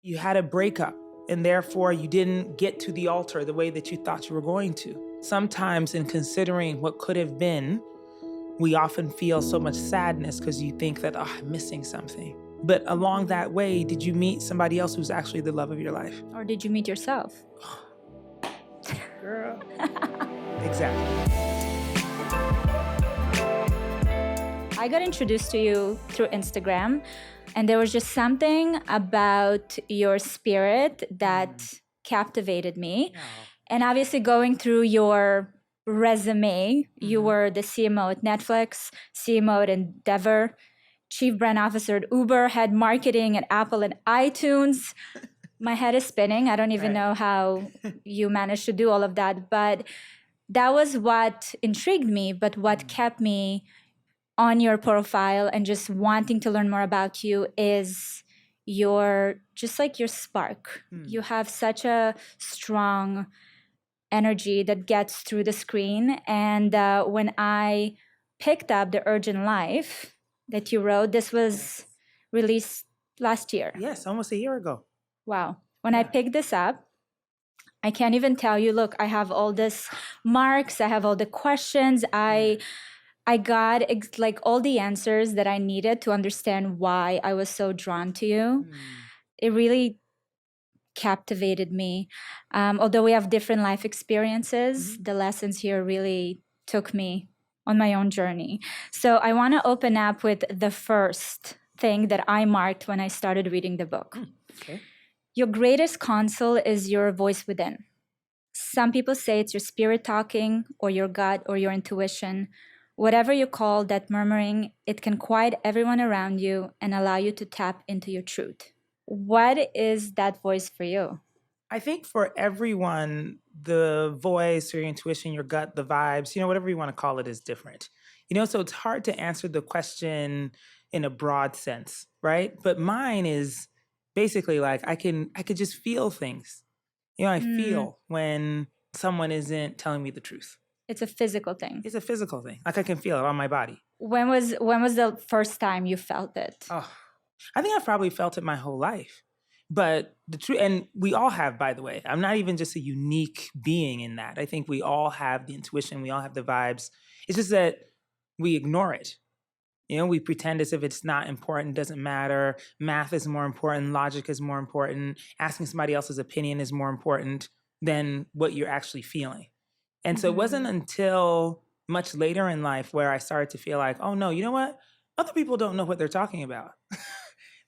You had a breakup, and therefore you didn't get to the altar the way that you thought you were going to. Sometimes in considering what could have been, we often feel so much sadness because you think that, oh, I'm missing something. But along that way, did you meet somebody else who's actually the love of your life? Or did you meet yourself? Girl. Exactly. I got introduced to you through Instagram, and there was just something about your spirit that captivated me. Wow. And obviously going through your resume, you were the CMO at Netflix, CMO at Endeavor, Chief Brand Officer at Uber, head marketing at Apple and iTunes. My head is spinning. I don't even know how you managed to do all of that. But that was what intrigued me, but what kept me on your profile and just wanting to learn more about you is your spark. You have such a strong energy that gets through the screen. And when I picked up The Urgent Life that you wrote, this was released last year. Yes, almost a year ago. Wow. When I picked this up, I can't even tell you, look, I have all this marks, I have all the questions. I got like all the answers that I needed to understand why I was so drawn to you. It really captivated me. Although we have different life experiences, the lessons here really took me on my own journey. So I want to open up with the first thing that I marked when I started reading the book. Okay. Your greatest console is your voice within. Some people say it's your spirit talking, or your gut, or your intuition. Whatever you call that murmuring, it can quiet everyone around you and allow you to tap into your truth. What is that voice for you? I think for everyone, the voice or your intuition, your gut, the vibes, whatever you want to call it is different. So it's hard to answer the question in a broad sense, right? But mine is basically like I could just feel things. I feel when someone isn't telling me the truth. It's a physical thing. It's a physical thing. Like I can feel it on my body. When was the first time you felt it? Oh, I think I've probably felt it my whole life. But the truth, and we all have, by the way, I'm not even just a unique being in that. I think we all have the intuition. We all have the vibes. It's just that we ignore it. We pretend as if it's not important, doesn't matter. Math is more important. Logic is more important. Asking somebody else's opinion is more important than what you're actually feeling. And so it wasn't until much later in life where I started to feel like, oh no, you know what? Other people don't know what they're talking about.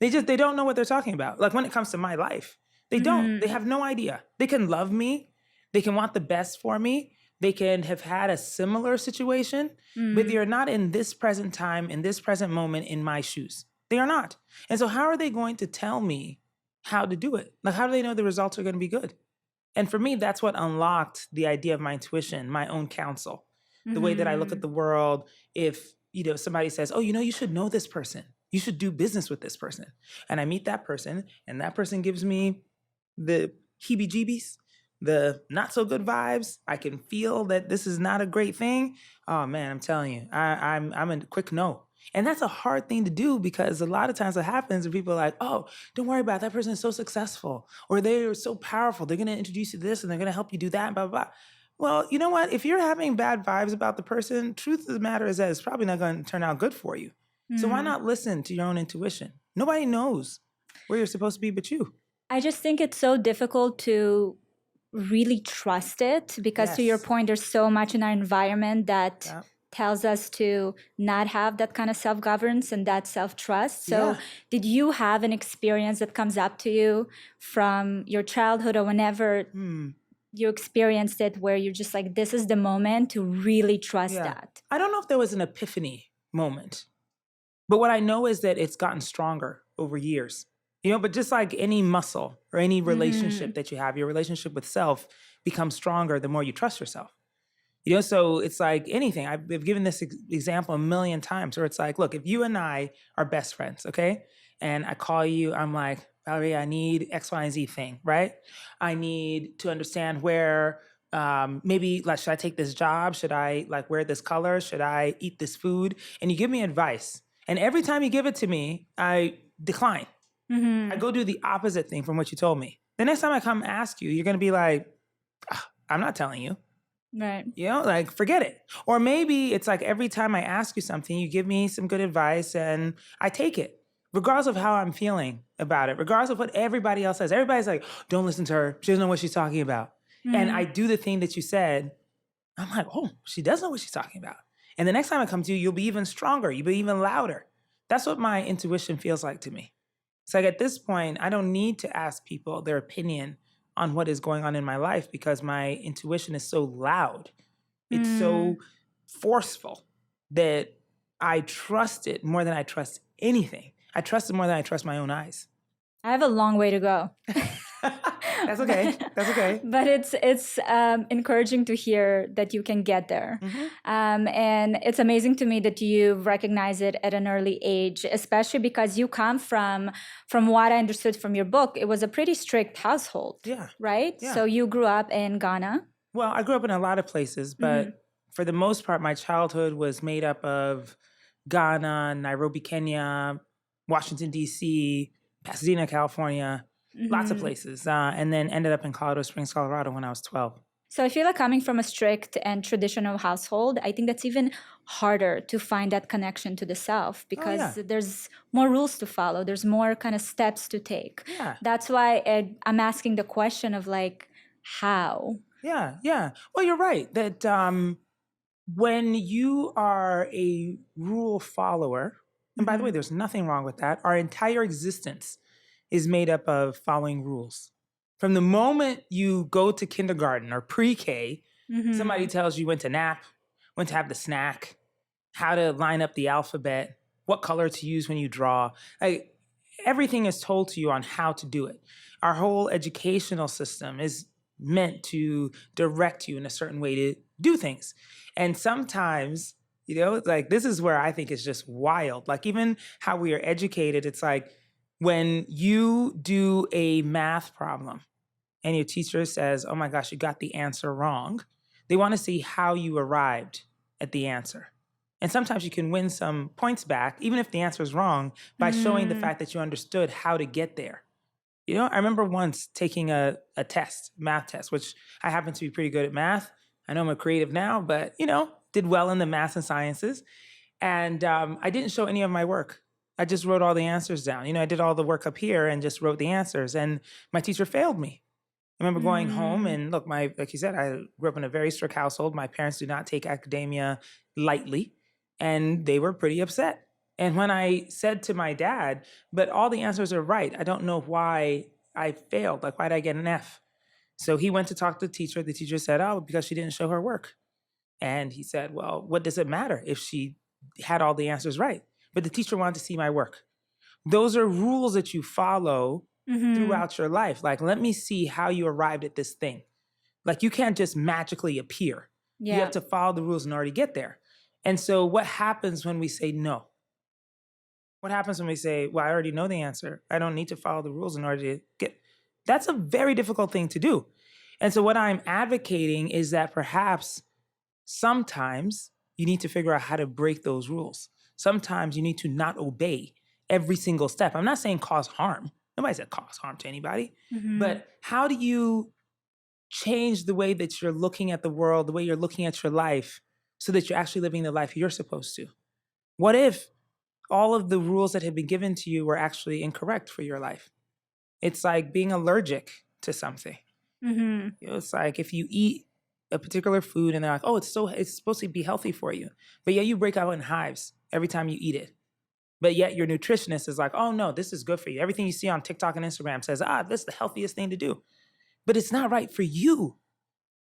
They don't know what they're talking about. Like when it comes to my life, they don't. They have no idea. They can love me. They can want the best for me. They can have had a similar situation, but they're not in this present time, in this present moment in my shoes. They are not. And so how are they going to tell me how to do it? Like, how do they know the results are going to be good? And for me, that's what unlocked the idea of my intuition, my own counsel, the way that I look at the world. If, somebody says, oh, you should know this person. You should do business with this person. And I meet that person, and that person gives me the heebie-jeebies, the not so good vibes. I can feel that this is not a great thing. Oh man, I'm telling you, I'm a quick no. And that's a hard thing to do because a lot of times what happens is people are like, oh, don't worry about it. That person is so successful, or they're so powerful. They're going to introduce you to this and they're going to help you do that, blah, blah, blah. Well, you know what? If you're having bad vibes about the person, truth of the matter is that it's probably not going to turn out good for you. So why not listen to your own intuition? Nobody knows where you're supposed to be but you. I just think it's so difficult to really trust it because to your point, there's so much in our environment that tells us to not have that kind of self-governance and that self-trust. So did you have an experience that comes up to you from your childhood or whenever you experienced it where you're just like, this is the moment to really trust that? I don't know if there was an epiphany moment, but what I know is that it's gotten stronger over years. But just like any muscle or any relationship that you have, your relationship with self becomes stronger the more you trust yourself. So it's like anything. I've given this example a million times where it's like, look, if you and I are best friends, okay? And I call you, I'm like, Valeria, I need X, Y, and Z thing, right? I need to understand where maybe like, should I take this job? Should I like wear this color? Should I eat this food? And you give me advice. And every time you give it to me, I decline. I go do the opposite thing from what you told me. The next time I come ask you, you're going to be like, I'm not telling you. Right. You know, like, forget it. Or maybe it's like every time I ask you something, you give me some good advice and I take it, regardless of how I'm feeling about it, regardless of what everybody else says. Everybody's like, don't listen to her. She doesn't know what she's talking about. And I do the thing that you said. I'm like, oh, she does know what she's talking about. And the next time I come to you, you'll be even stronger. You'll be even louder. That's what my intuition feels like to me. It's like at this point, I don't need to ask people their opinion on what is going on in my life because my intuition is so loud. It's so forceful that I trust it more than I trust anything. I trust it more than I trust my own eyes. I have a long way to go. That's okay. That's okay. But it's encouraging to hear that you can get there. And it's amazing to me that you recognize it at an early age, especially because you come from what I understood from your book, it was a pretty strict household. Yeah. Right? Yeah. So you grew up in Ghana? Well, I grew up in a lot of places, but for the most part, my childhood was made up of Ghana, Nairobi, Kenya, Washington, D.C., Pasadena, California, lots of places, and then ended up in Colorado Springs, Colorado when I was 12. So I feel like coming from a strict and traditional household, I think that's even harder to find that connection to the self because there's more rules to follow. There's more kind of steps to take. Yeah. That's why I'm asking the question of like, how? Yeah, yeah. Well, you're right that when you are a rule follower, and by the way, there's nothing wrong with that. Our entire existence is made up of following rules. From the moment you go to kindergarten or pre-K, somebody tells you when to nap, when to have the snack, how to line up the alphabet, what color to use when you draw. Like, everything is told to you on how to do it. Our whole educational system is meant to direct you in a certain way to do things. And sometimes, you know, like this is where I think it's just wild. Like even how we are educated, it's like when you do a math problem and your teacher says, oh my gosh, you got the answer wrong. They want to see how you arrived at the answer. And sometimes you can win some points back, even if the answer is wrong, by showing the fact that you understood how to get there. You know, I remember once taking a test, math test, which I happen to be pretty good at math. I know I'm a creative now, but, you know, did well in the math and sciences. And I didn't show any of my work. I just wrote all the answers down. You know, I did all the work up here and just wrote the answers. And my teacher failed me. I remember going home and look, like you said, I grew up in a very strict household. My parents do not take academia lightly, and they were pretty upset. And when I said to my dad, but all the answers are right, I don't know why I failed. Like, why did I get an F? So he went to talk to the teacher. The teacher said, oh, because she didn't show her work. And he said, well, what does it matter if she had all the answers right? But the teacher wanted to see my work. Those are rules that you follow throughout your life. Like, let me see how you arrived at this thing. Like, you can't just magically appear. You have to follow the rules in order to get there. And so what happens when we say no? What happens when we say, well, I already know the answer. I don't need to follow the rules in order to get... That's a very difficult thing to do. And so what I'm advocating is that perhaps sometimes you need to figure out how to break those rules. Sometimes you need to not obey every single step. I'm not saying cause harm. Nobody said cause harm to anybody. But how do you change the way that you're looking at the world, the way you're looking at your life, so that you're actually living the life you're supposed to? What if all of the rules that have been given to you were actually incorrect for your life? It's like being allergic to something. You know, it's like if you eat a particular food and they're like, oh, it's supposed to be healthy for you. But yet you break out in hives every time you eat it. But yet your nutritionist is like, oh no, this is good for you. Everything you see on TikTok and Instagram says, this is the healthiest thing to do. But it's not right for you.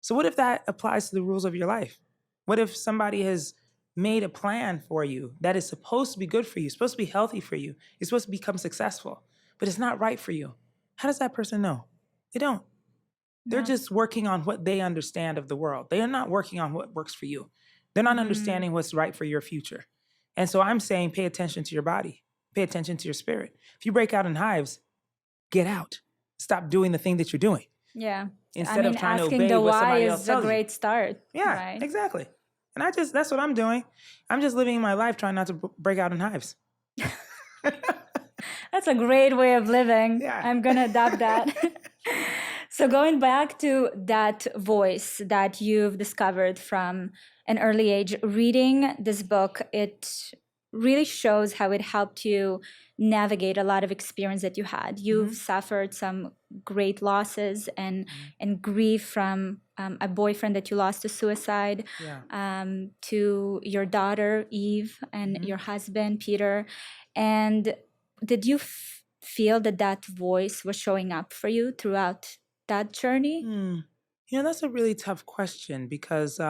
So what if that applies to the rules of your life? What if somebody has made a plan for you that is supposed to be good for you, supposed to be healthy for you, you're supposed to become successful, but it's not right for you? How does that person know? They don't. They're just working on what they understand of the world. They are not working on what works for you. They're not understanding what's right for your future. And so I'm saying, pay attention to your body. Pay attention to your spirit. If you break out in hives, get out. Stop doing the thing that you're doing. Yeah. Instead of trying to asking obey the what why somebody is else a tells you. great start. Yeah, right? exactly. And that's what I'm doing. I'm just living my life trying not to break out in hives. That's a great way of living. Yeah. I'm going to adopt that. So going back to that voice that you've discovered from an early age, reading this book, it really shows how it helped you navigate a lot of experience that you had. You've suffered some great losses and grief from a boyfriend that you lost to suicide, to your daughter Eve and your husband Peter. And did you feel that that voice was showing up for you throughout that journey? You know, that's a really tough question because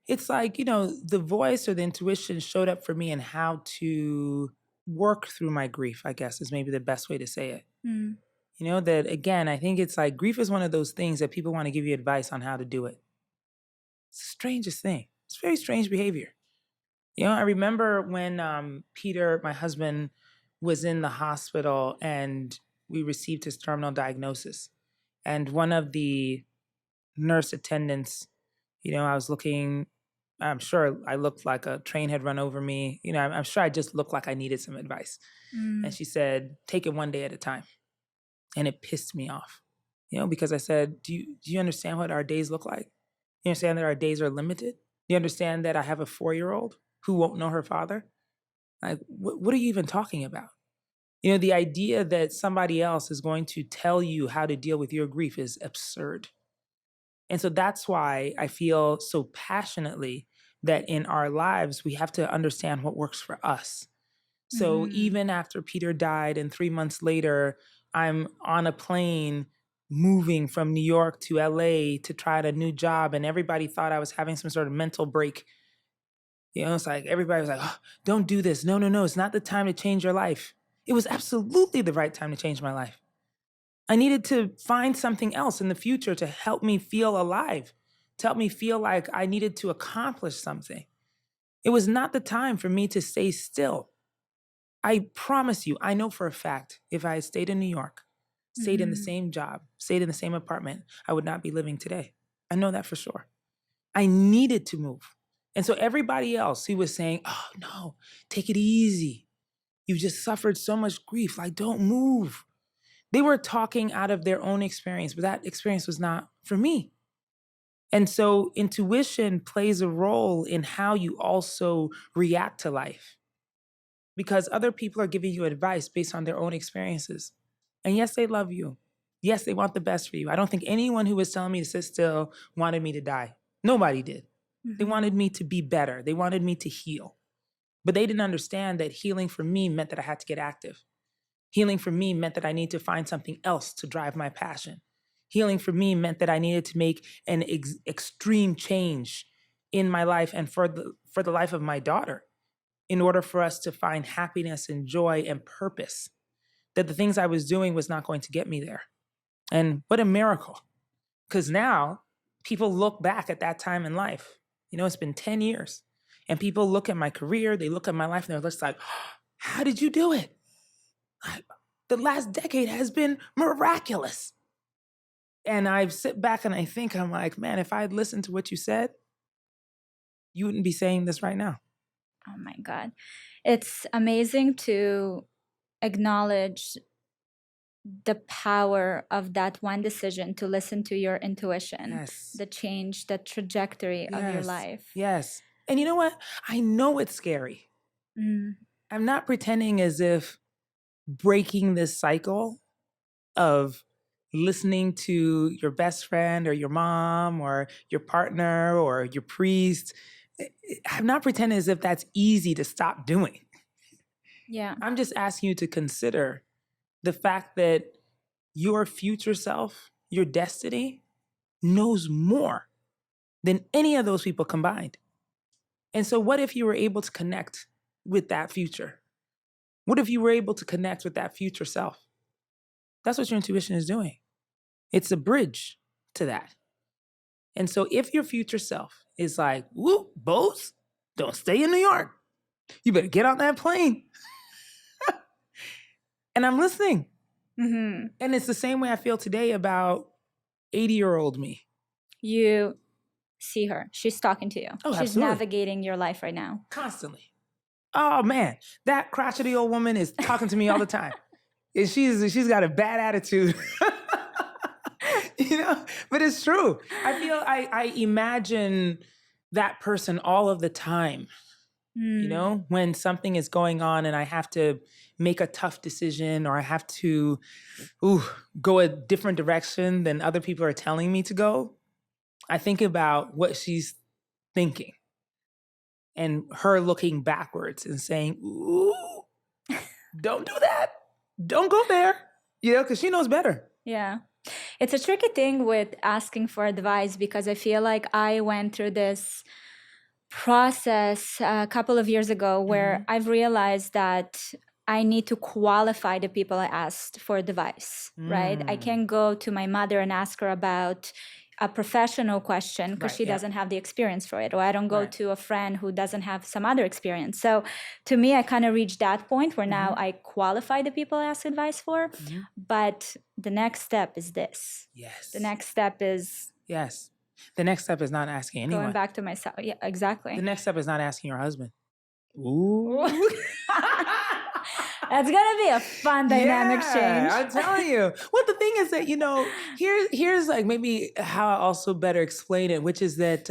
it's like, you know, the voice or the intuition showed up for me in how to work through my grief, I guess is maybe the best way to say it. You know, that again, I think it's like grief is one of those things that people want to give you advice on how to do it. It's the strangest thing. It's very strange behavior. You know, I remember when Peter, my husband, was in the hospital and we received his terminal diagnosis. And one of the nurse attendants, you know, I was looking, I'm sure I looked like a train had run over me. You know, I'm sure I just looked like I needed some advice. And she said, take it one day at a time. And it pissed me off, you know, because I said, do you understand what our days look like? You understand that our days are limited? You understand that I have a 4-year-old who won't know her father? Like, what are you even talking about? You know, the idea that somebody else is going to tell you how to deal with your grief is absurd. And so that's why I feel so passionately that in our lives, we have to understand what works for us. So even after Peter died and 3 months later, I'm on a plane moving from New York to LA to try out a new job, and everybody thought I was having some sort of mental break. You know, it's like everybody was like, oh, don't do this. No, it's not the time to change your life. It was absolutely the right time to change my life. I needed to find something else in the future to help me feel alive, to help me feel like I needed to accomplish something. It was not the time for me to stay still. I promise you, I know for a fact, if I had stayed in New York, stayed in the same job, stayed in the same apartment, I would not be living today. I know that for sure. I needed to move. And so everybody else who was saying, oh no, take it easy. You've just suffered so much grief, like don't move. They were talking out of their own experience, but that experience was not for me. And so intuition plays a role in how you also react to life, because other people are giving you advice based on their own experiences. And yes, they love you. Yes, they want the best for you. I don't think anyone who was telling me to sit still wanted me to die. Nobody did. They wanted me to be better. They wanted me to heal. But they didn't understand that healing for me meant that I had to get active. Healing for me meant that I needed to find something else to drive my passion. Healing for me meant that I needed to make an extreme change in my life and for the life of my daughter in order for us to find happiness and joy and purpose. That the things I was doing was not going to get me there. And what a miracle. Because now people look back at that time in life. You know, it's been 10 years. And people look at my career, they look at my life, and they're just like, oh, how did you do it? The last decade has been miraculous. And I sit back and I think, I'm like, man, if I had listened to what you said, you wouldn't be saying this right now. Oh my God. It's amazing to acknowledge the power of that one decision to listen to your intuition, Yes. the change, the trajectory of your life. Yes. And you know what? I know it's scary. I'm not pretending as if breaking this cycle of listening to your best friend or your mom or your partner or your priest, I'm not pretending as if that's easy to stop doing. Yeah. I'm just asking you to consider the fact that your future self, your destiny, knows more than any of those people combined. And so what if you were able to connect with that future? What if you were able to connect with that future self? That's what your intuition is doing. It's a bridge to that. And so if your future self is like, whoop, Boz, don't stay in New York. You better get on that plane. And I'm listening. And it's the same way I feel today about 80-year-old me. You see her. She's talking to you. Oh, she's absolutely. navigating your life right now. Constantly. Oh, man, that crotchety old woman is talking to me all the time. And she's got a bad attitude. But it's true. I imagine that person all of the time, when something is going on and I have to make a tough decision or I have to go a different direction than other people are telling me to go. I think about what she's thinking and her looking backwards and saying, ooh, don't do that. Don't go there, because she knows better. Yeah. It's a tricky thing with asking for advice because I feel like I went through this process a couple of years ago where I've realized that I need to qualify the people I asked for advice, right? I can't go to my mother and ask her about a professional question because she doesn't have the experience for it, or I don't go to a friend who doesn't have some other experience. So to me, I kind of reached that point where now I qualify the people I ask advice for, but the next step is this. Yes. The next step is... Yes. The next step is not asking anyone. Going back to myself. Yeah, exactly. The next step is not asking your husband. Ooh. That's going to be a fun dynamic change. I'm telling you. Well, the thing is that, here's like maybe how I also better explain it, which is that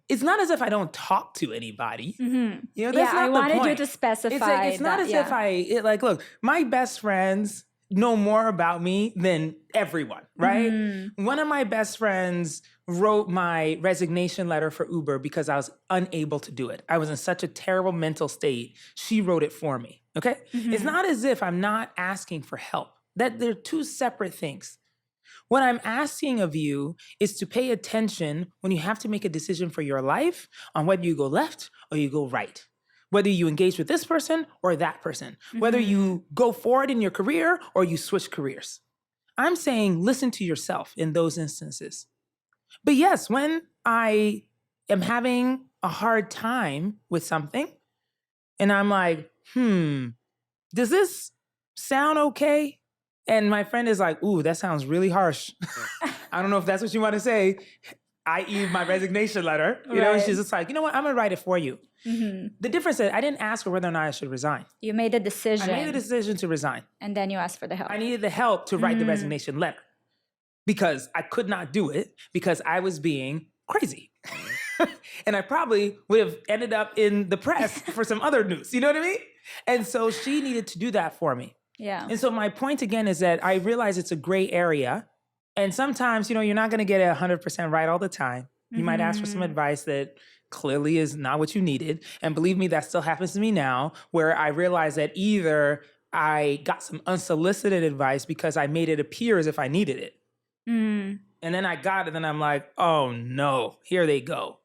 it's not as if I don't talk to anybody. That's not I the wanted point. You to specify. It's not as if look, my best friends know more about me than everyone, right? One of my best friends wrote my resignation letter for Uber because I was unable to do it. I was in such a terrible mental state. She wrote it for me, okay? It's not as if I'm not asking for help. That they're two separate things. What I'm asking of you is to pay attention when you have to make a decision for your life on whether you go left or you go right. Whether you engage with this person or that person, whether you go forward in your career or you switch careers. I'm saying listen to yourself in those instances. But yes, when I am having a hard time with something and I'm like, does this sound okay? And my friend is like, ooh, that sounds really harsh. I don't know if that's what you want to say, i.e. my resignation letter. And she's just like, you know what? I'm going to write it for you. The difference is I didn't ask her whether or not I should resign. You made a decision. I made a decision to resign. And then you asked for the help. I needed the help to write the resignation letter because I could not do it because I was being crazy. And I probably would have ended up in the press for some other news. You know what I mean? And so she needed to do that for me. Yeah. And so my point again is that I realize it's a gray area. And sometimes, you're not going to get it 100% right all the time. You might ask for some advice that clearly is not what you needed. And believe me, that still happens to me now, where I realize that either I got some unsolicited advice because I made it appear as if I needed it. And then I got it and I'm like, oh no, here they go,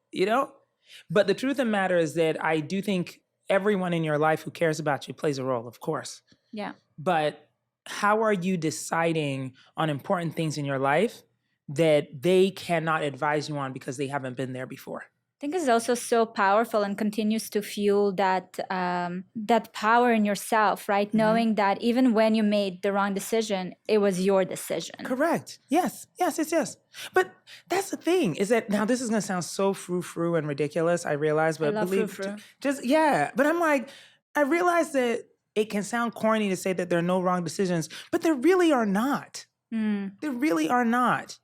But the truth of the matter is that I do think everyone in your life who cares about you plays a role, of course. Yeah. But how are you deciding on important things in your life that they cannot advise you on because they haven't been there before? I think it's also so powerful and continues to fuel that that power in yourself, right? Knowing that even when you made the wrong decision, it was your decision. Correct. Yes. But that's the thing is that now this is going to sound so frou-frou and ridiculous, I realize, but I love frou-frou. But I'm like, I realize that it can sound corny to say that there are no wrong decisions, but there really are not. There really are not.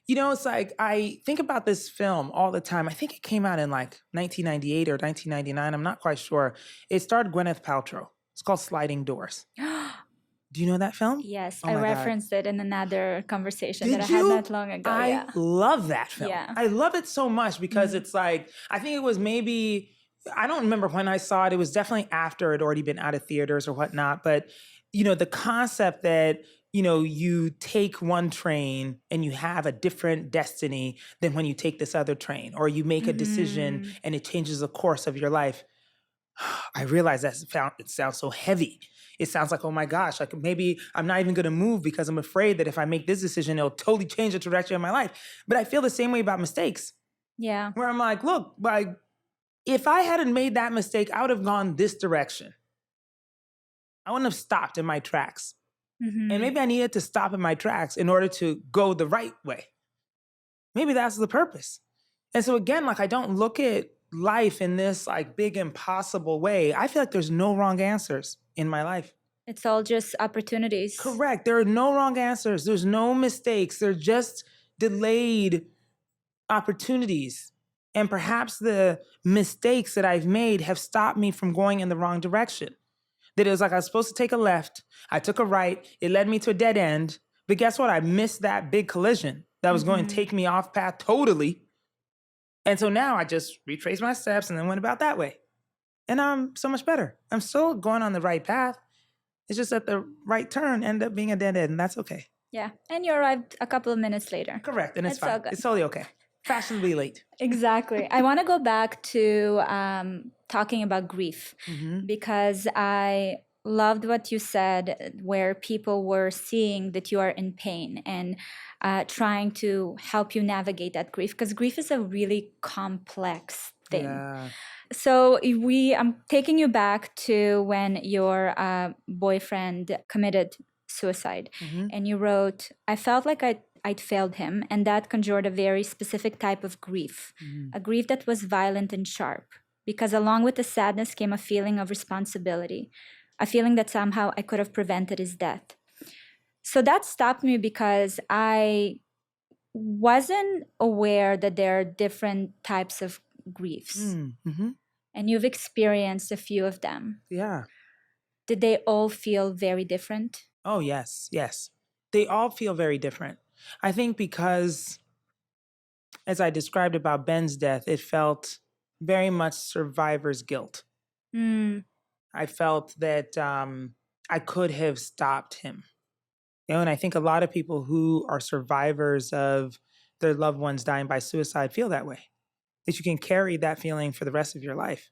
It's like I think about this film all the time. I think it came out in like 1998 or 1999. I'm not quite sure. It starred Gwyneth Paltrow. It's called Sliding Doors. Do you know that film? Yes, Oh I my referenced it in another conversation Did that I you? had not long ago. I love that film. Yeah. I love it so much because it's like, I think it was maybe, I don't remember when I saw it. It was definitely after it had already been out of theaters or whatnot. But, the concept that, you take one train and you have a different destiny than when you take this other train, or you make a decision and it changes the course of your life. I realize it sounds so heavy. It sounds like, oh my gosh, like maybe I'm not even going to move because I'm afraid that if I make this decision, it'll totally change the trajectory of my life. But I feel the same way about mistakes. Yeah. Where I'm like, look, if I hadn't made that mistake, I would have gone this direction. I wouldn't have stopped in my tracks. And maybe I needed to stop in my tracks in order to go the right way. Maybe that's the purpose. And so again, like I don't look at life in this like big impossible way. I feel like there's no wrong answers in my life. It's all just opportunities. Correct. There are no wrong answers. There's no mistakes. They're just delayed opportunities. And perhaps the mistakes that I've made have stopped me from going in the wrong direction. That it was like I was supposed to take a left. I took a right. It led me to a dead end. But guess what? I missed that big collision that was going to take me off path totally. And so now I just retraced my steps and then went about that way. And I'm so much better. I'm still going on the right path. It's just that the right turn ended up being a dead end, and that's okay. Yeah. And you arrived a couple of minutes later. Correct. And it's That's all fine. good. It's totally okay. Fashionably late. Exactly. I want to go back to talking about grief because I loved what you said, where people were seeing that you are in pain and trying to help you navigate that grief, because grief is a really complex thing. Yeah. So I'm taking you back to when your boyfriend committed suicide, and you wrote, "I felt like I'd failed him, and that conjured a very specific type of grief, a grief that was violent and sharp, because along with the sadness came a feeling of responsibility, a feeling that somehow I could have prevented his death." So that stopped me because I wasn't aware that there are different types of griefs. And you've experienced a few of them. Yeah. Did they all feel very different? Oh, yes. Yes. They all feel very different. I think because, as I described about Ben's death, it felt very much survivor's guilt. I felt that I could have stopped him. And I think a lot of people who are survivors of their loved ones dying by suicide feel that way. That you can carry that feeling for the rest of your life,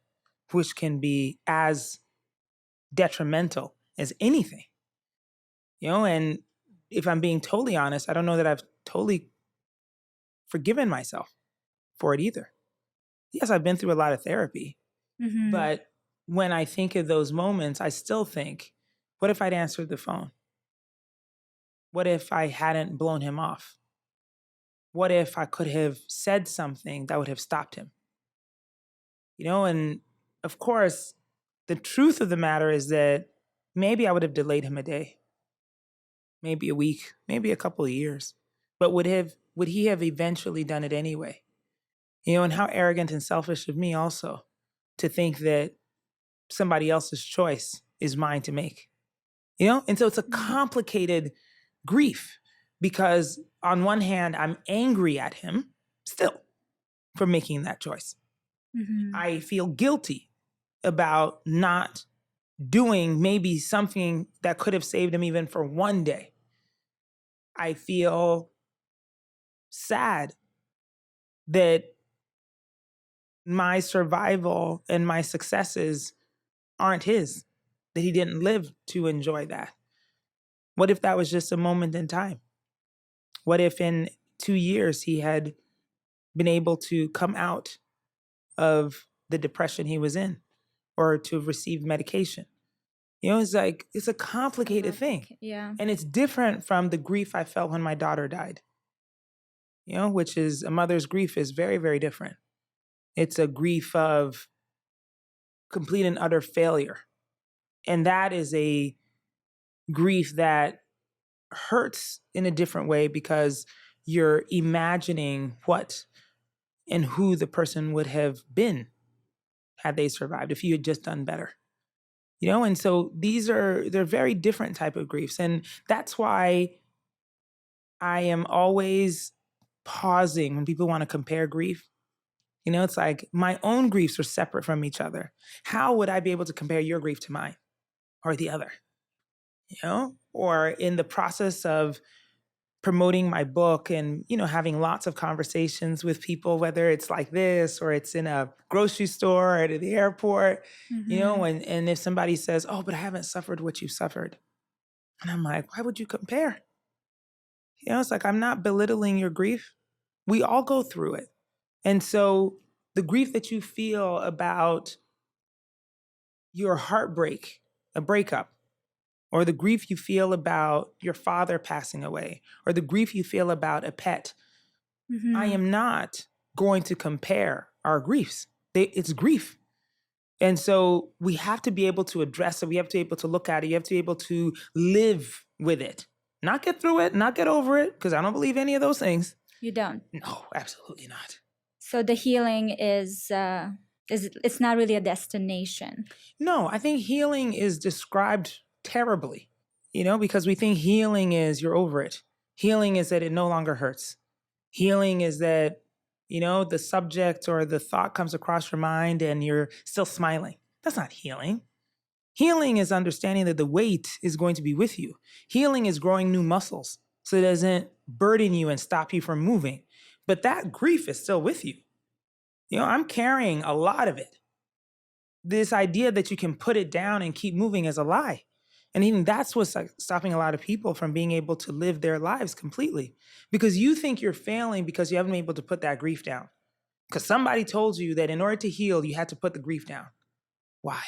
which can be as detrimental as anything. And if I'm being totally honest, I don't know that I've totally forgiven myself for it either. Yes, I've been through a lot of therapy, but when I think of those moments, I still think, what if I'd answered the phone? What if I hadn't blown him off? What if I could have said something that would have stopped him? And of course, the truth of the matter is that maybe I would have delayed him a day, maybe a week, maybe a couple of years. But would he have eventually done it anyway? And how arrogant and selfish of me also to think that somebody else's choice is mine to make. And so it's a complicated grief, because on one hand, I'm angry at him still for making that choice. I feel guilty about not doing maybe something that could have saved him even for one day. I feel sad that my survival and my successes aren't his, that he didn't live to enjoy that. What if that was just a moment in time? What if in 2 years he had been able to come out of the depression he was in, or to have received medication? It's like, it's a complicated thing. Yeah. And it's different from the grief I felt when my daughter died, which is, a mother's grief is very, very different. It's a grief of complete and utter failure. And that is a grief that hurts in a different way, because you're imagining what and who the person would have been had they survived, if you had just done better. And so they're very different type of griefs. And that's why I am always pausing when people want to compare grief. It's like, my own griefs are separate from each other. How would I be able to compare your grief to mine or the other? Or in the process of promoting my book and, having lots of conversations with people, whether it's like this or it's in a grocery store or at the airport, and if somebody says, "Oh, but I haven't suffered what you suffered." And I'm like, why would you compare? It's like, I'm not belittling your grief. We all go through it. And so the grief that you feel about your heartbreak, a breakup, or the grief you feel about your father passing away, or the grief you feel about a pet, I am not going to compare our griefs. It's grief. And so we have to be able to address it. We have to be able to look at it. You have to be able to live with it, not get through it, not get over it, because I don't believe any of those things. You don't. No, absolutely not. So the healing is it's not really a destination. No, I think healing is described terribly, because we think healing is you're over it. Healing is that it no longer hurts. Healing is that, the subject or the thought comes across your mind and you're still smiling. That's not healing. Healing is understanding that the weight is going to be with you. Healing is growing new muscles so it doesn't burden you and stop you from moving. But that grief is still with you. I'm carrying a lot of it. This idea that you can put it down and keep moving is a lie. And even that's what's stopping a lot of people from being able to live their lives completely. Because you think you're failing because you haven't been able to put that grief down. Because somebody told you that in order to heal, you had to put the grief down. Why?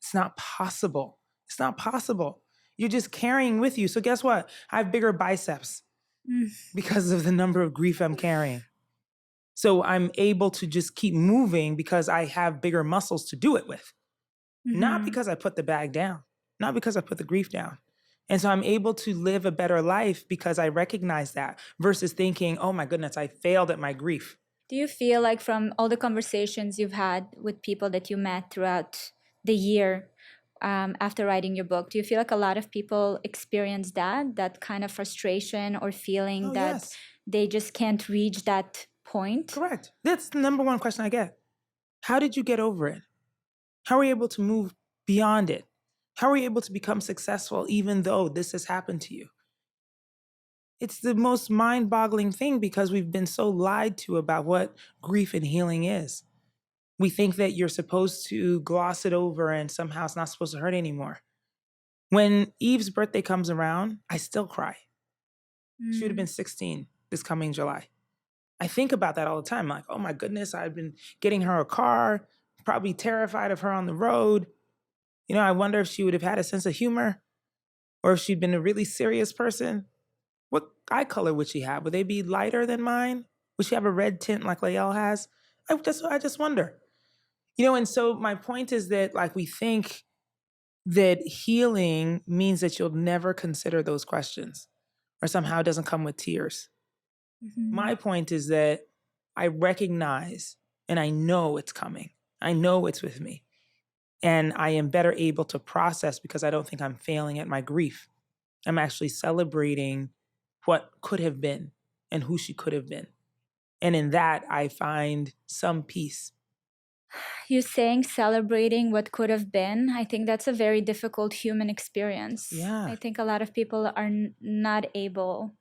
It's not possible. It's not possible. You're just carrying with you. So guess what? I have bigger biceps because of the number of grief I'm carrying. So I'm able to just keep moving because I have bigger muscles to do it with. Not because I put the bag down, not because I put the grief down. And so I'm able to live a better life because I recognize that versus thinking, oh my goodness, I failed at my grief. Do you feel like from all the conversations you've had with people that you met throughout the year after writing your book, do you feel like a lot of people experience that kind of frustration or feeling that they just can't reach that point? Correct. That's the number one question I get. How did you get over it? How are you able to move beyond it? How are you able to become successful even though this has happened to you? It's the most mind-boggling thing because we've been so lied to about what grief and healing is. We think that you're supposed to gloss it over and somehow it's not supposed to hurt anymore. When Eve's birthday comes around, I still cry. She would have been 16 this coming July. I think about that all the time. Like, oh my goodness, I've been getting her a car, probably terrified of her on the road. I wonder if she would have had a sense of humor or if she'd been a really serious person. What eye color would she have? Would they be lighter than mine? Would she have a red tint like Lael has? I just wonder. And so my point is that we think that healing means that you'll never consider those questions or somehow it doesn't come with tears. My point is that I recognize and I know it's coming. I know it's with me. And I am better able to process because I don't think I'm failing at my grief. I'm actually celebrating what could have been and who she could have been. And in that, I find some peace. You're saying celebrating what could have been. I think that's a very difficult human experience. Yeah. I think a lot of people are not able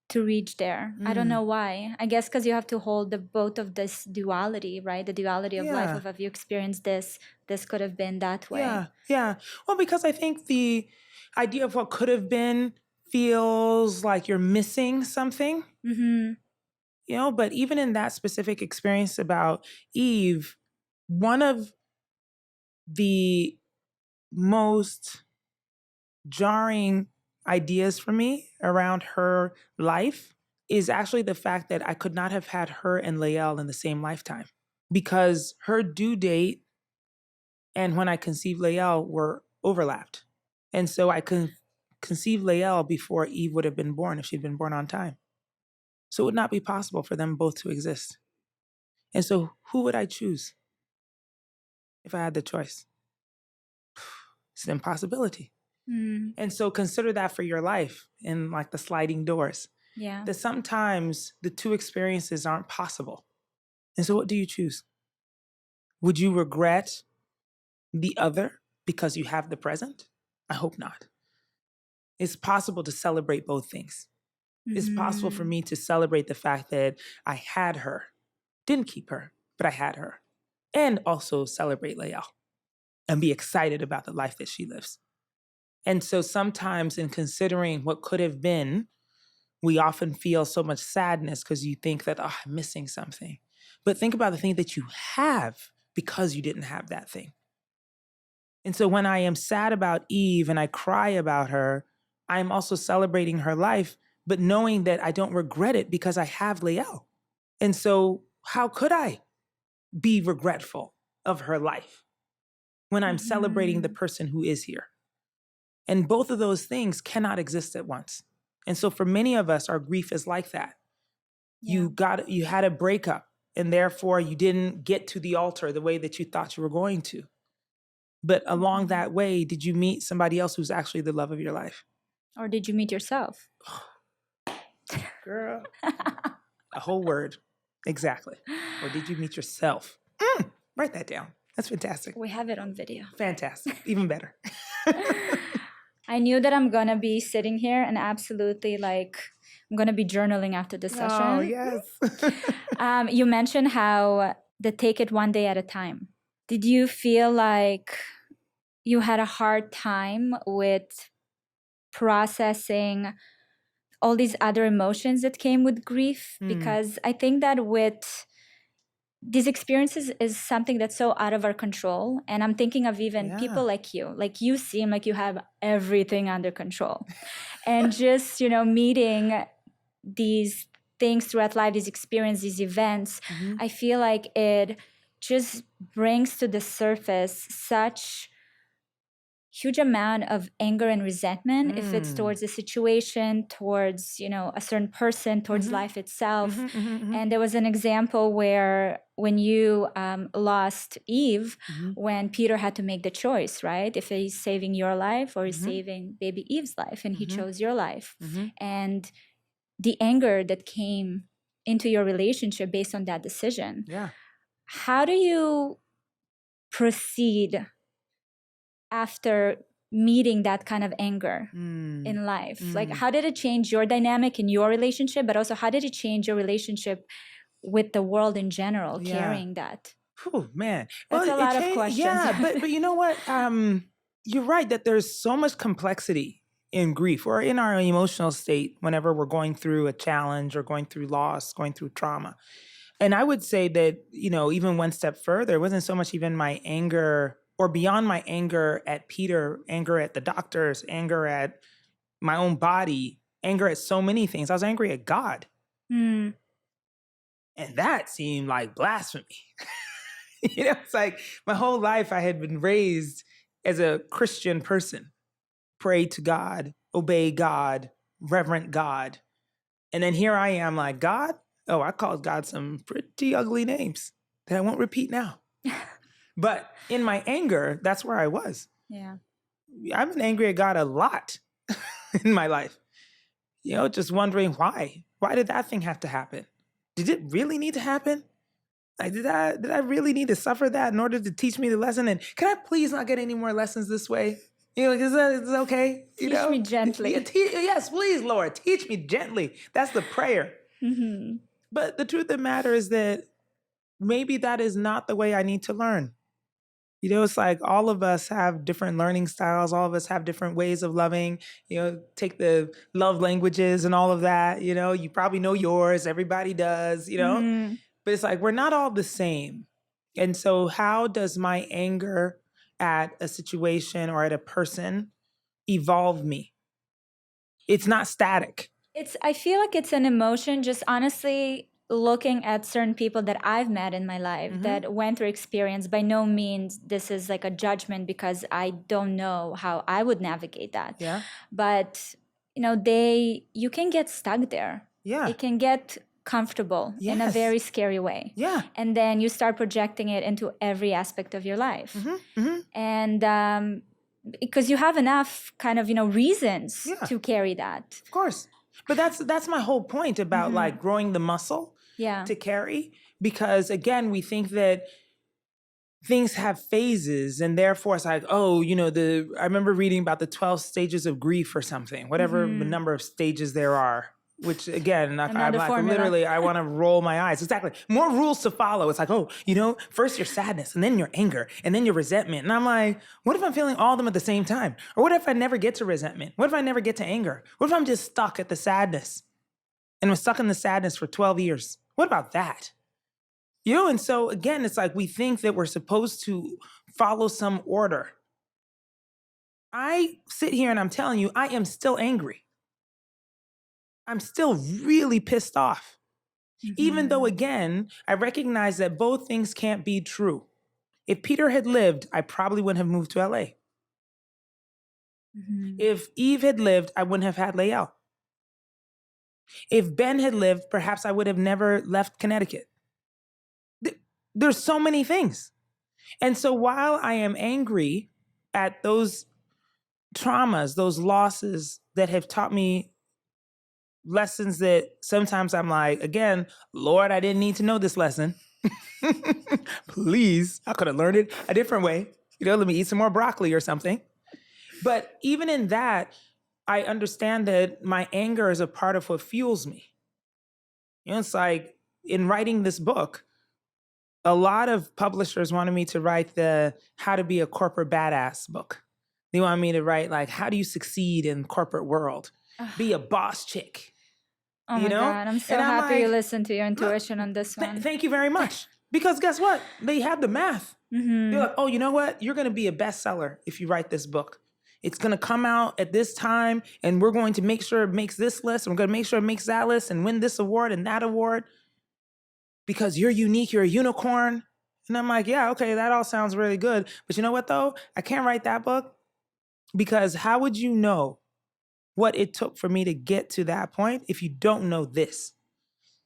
to reach there. I don't know why. I guess because you have to hold both of this duality, right? The duality of life of, have you experienced this could have been that way. Yeah. Well, because I think the idea of what could have been feels like you're missing something. But even in that specific experience about Eve, one of the most jarring ideas for me around her life is actually the fact that I could not have had her and Lael in the same lifetime because her due date and when I conceived Lael were overlapped. And so I could conceive Lael before Eve would have been born if she'd been born on time. So it would not be possible for them both to exist. And so who would I choose if I had the choice? It's an impossibility. And so consider that for your life in the sliding doors. Yeah. That sometimes the two experiences aren't possible. And so what do you choose? Would you regret the other because you have the present? I hope not. It's possible to celebrate both things. It's possible for me to celebrate the fact that I had her, didn't keep her, but I had her, and also celebrate Lael and be excited about the life that she lives. And so sometimes in considering what could have been, we often feel so much sadness because you think that, I'm missing something. But think about the thing that you have because you didn't have that thing. And so when I am sad about Eve and I cry about her, I'm also celebrating her life, but knowing that I don't regret it because I have Lael. And so how could I be regretful of her life? when I'm celebrating the person who is here. And both of those things cannot exist at once. And so for many of us, our grief is like that. Yeah. You had a breakup, and therefore you didn't get to the altar the way that you thought you were going to. But along that way, did you meet somebody else who's actually the love of your life? Or did you meet yourself? Girl. A whole word. Exactly. Or did you meet yourself? Write that down. That's fantastic. We have it on video. Fantastic. Even better. I knew that I'm going to be sitting here and absolutely I'm going to be journaling after this session. Oh, yes. You mentioned how the take it one day at a time. Did you feel like you had a hard time with processing all these other emotions that came with grief? Because I think that with these experiences is something that's so out of our control. And I'm thinking of even people like you seem like you have everything under control. And just, meeting these things throughout life, these experiences, these events, I feel like it just brings to the surface such huge amount of anger and resentment if it's towards the situation, towards, a certain person, towards life itself. And there was an example where when you lost Eve, when Peter had to make the choice, right? If he's saving your life or he's saving baby Eve's life, and he chose your life. And the anger that came into your relationship based on that decision. Yeah. How do you proceed after meeting that kind of anger in life? Like, how did it change your dynamic in your relationship, but also how did it change your relationship with the world in general, carrying that? Oh, man. That's a lot of questions. Yeah, but you know what? You're right that there's so much complexity in grief or in our emotional state whenever we're going through a challenge or going through loss, going through trauma. And I would say that, even one step further, it wasn't so much even my anger or beyond my anger at Peter, anger at the doctors, anger at my own body, anger at so many things. I was angry at God. And that seemed like blasphemy. It's like my whole life I had been raised as a Christian person, pray to God, obey God, reverent God. And then here I am like, God? Oh, I called God some pretty ugly names that I won't repeat now. But in my anger, that's where I was. Yeah. I've been angry at God a lot in my life. Just wondering why. Why did that thing have to happen? Did it really need to happen? Like, did I really need to suffer that in order to teach me the lesson? And can I please not get any more lessons this way? Is that okay? Teach me gently. Yes, please, Lord, teach me gently. That's the prayer. But the truth of the matter is that maybe that is not the way I need to learn. It's like all of us have different learning styles. All of us have different ways of loving. Take the love languages and all of that. You probably know yours. Everybody does, But it's like we're not all the same. And so how does my anger at a situation or at a person evolve me? It's not static. I feel like it's an emotion, just honestly looking at certain people that I've met in my life that went through experience. By no means this is like a judgment, because I don't know how I would navigate that. Yeah. But you can get stuck there. Yeah. It can get comfortable in a very scary way. Yeah. And then you start projecting it into every aspect of your life. And because you have enough kind of, reasons to carry that. Of course. But that's my whole point about like growing the muscle to carry. Because again, we think that things have phases, and therefore it's like, oh, I remember reading about the 12 stages of grief or something, whatever the number of stages there are. Which again, I'm like literally, I want to roll my eyes. Exactly. More rules to follow. It's like, oh, first your sadness, and then your anger, and then your resentment. And I'm like, what if I'm feeling all of them at the same time? Or what if I never get to resentment? What if I never get to anger? What if I'm just stuck at the sadness? And I'm stuck in the sadness for 12 years. What about that? And so again, it's like we think that we're supposed to follow some order. I sit here and I'm telling you, I am still angry. I'm still really pissed off. Even though, again, I recognize that both things can't be true. If Peter had lived, I probably wouldn't have moved to LA. If Eve had lived, I wouldn't have had Lael. If Ben had lived, perhaps I would have never left Connecticut. There's so many things. And so while I am angry at those traumas, those losses that have taught me lessons that sometimes I'm like, again, Lord, I didn't need to know this lesson. Please, I could have learned it a different way. Let me eat some more broccoli or something. But even in that, I understand that my anger is a part of what fuels me. It's like in writing this book, a lot of publishers wanted me to write the How to Be a Corporate Badass book. They wanted me to write like, how do you succeed in corporate world? Be a boss chick. Oh my God, I'm so happy you listened to your intuition on this one. Thank you very much. Because guess what? They have the math. They're like, oh, you know what? You're going to be a bestseller if you write this book. It's going to come out at this time, and we're going to make sure it makes this list, and we're going to make sure it makes that list, and win this award and that award. Because you're unique, you're a unicorn. And I'm like, yeah, okay, that all sounds really good. But you know what, though? I can't write that book because how would you know what it took for me to get to that point if you don't know this?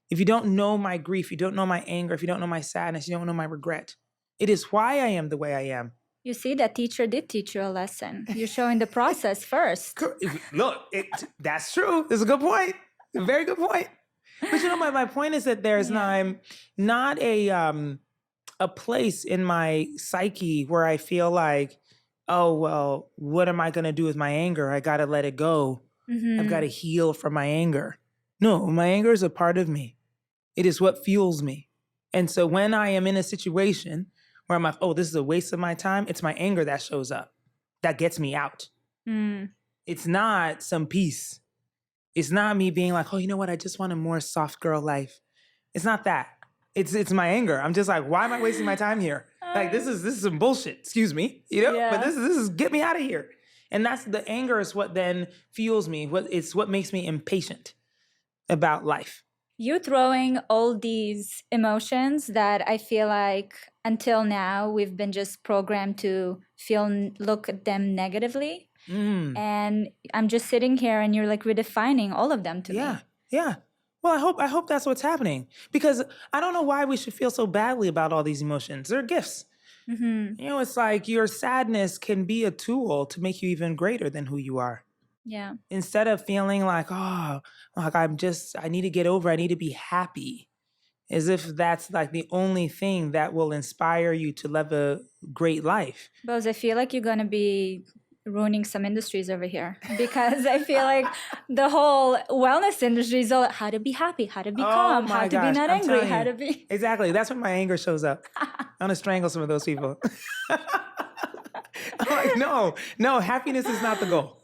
If you don't know my grief, you don't know my anger, if you don't know my sadness, you don't know my regret. It is why I am the way I am. You see, that teacher did teach you a lesson. You're showing the process first. Look, that's true. It's a good point. A very good point. But my point is that there's not a place in my psyche where I feel like, oh, well, what am I going to do with my anger? I got to let it go. I've got to heal from my anger. No, my anger is a part of me. It is what fuels me. And so when I am in a situation where I'm like, oh, this is a waste of my time, it's my anger that shows up. That gets me out. It's not some peace. It's not me being like, oh, you know what? I just want a more soft girl life. It's not that. It's my anger. I'm just like, why am I wasting my time here? Like, this is some bullshit. Excuse me. But this is get me out of here. And that's the anger is what then fuels me. It's what makes me impatient about life. You throwing all these emotions that I feel like until now we've been just programmed to look at them negatively. And I'm just sitting here and you're like redefining all of them to me. Yeah. Well, I hope that's what's happening because I don't know why we should feel so badly about all these emotions. They're gifts. It's like your sadness can be a tool to make you even greater than who you are. Yeah. Instead of feeling like, oh, like I need to get over, I need to be happy. As if that's like the only thing that will inspire you to live a great life. Boz, I feel like you're going to be ruining some industries over here because I feel like the whole wellness industry is all how to be happy, how to be calm, how to be not angry, how to be... Exactly. That's when my anger shows up. I'm going to strangle some of those people. I'm like, no, happiness is not the goal.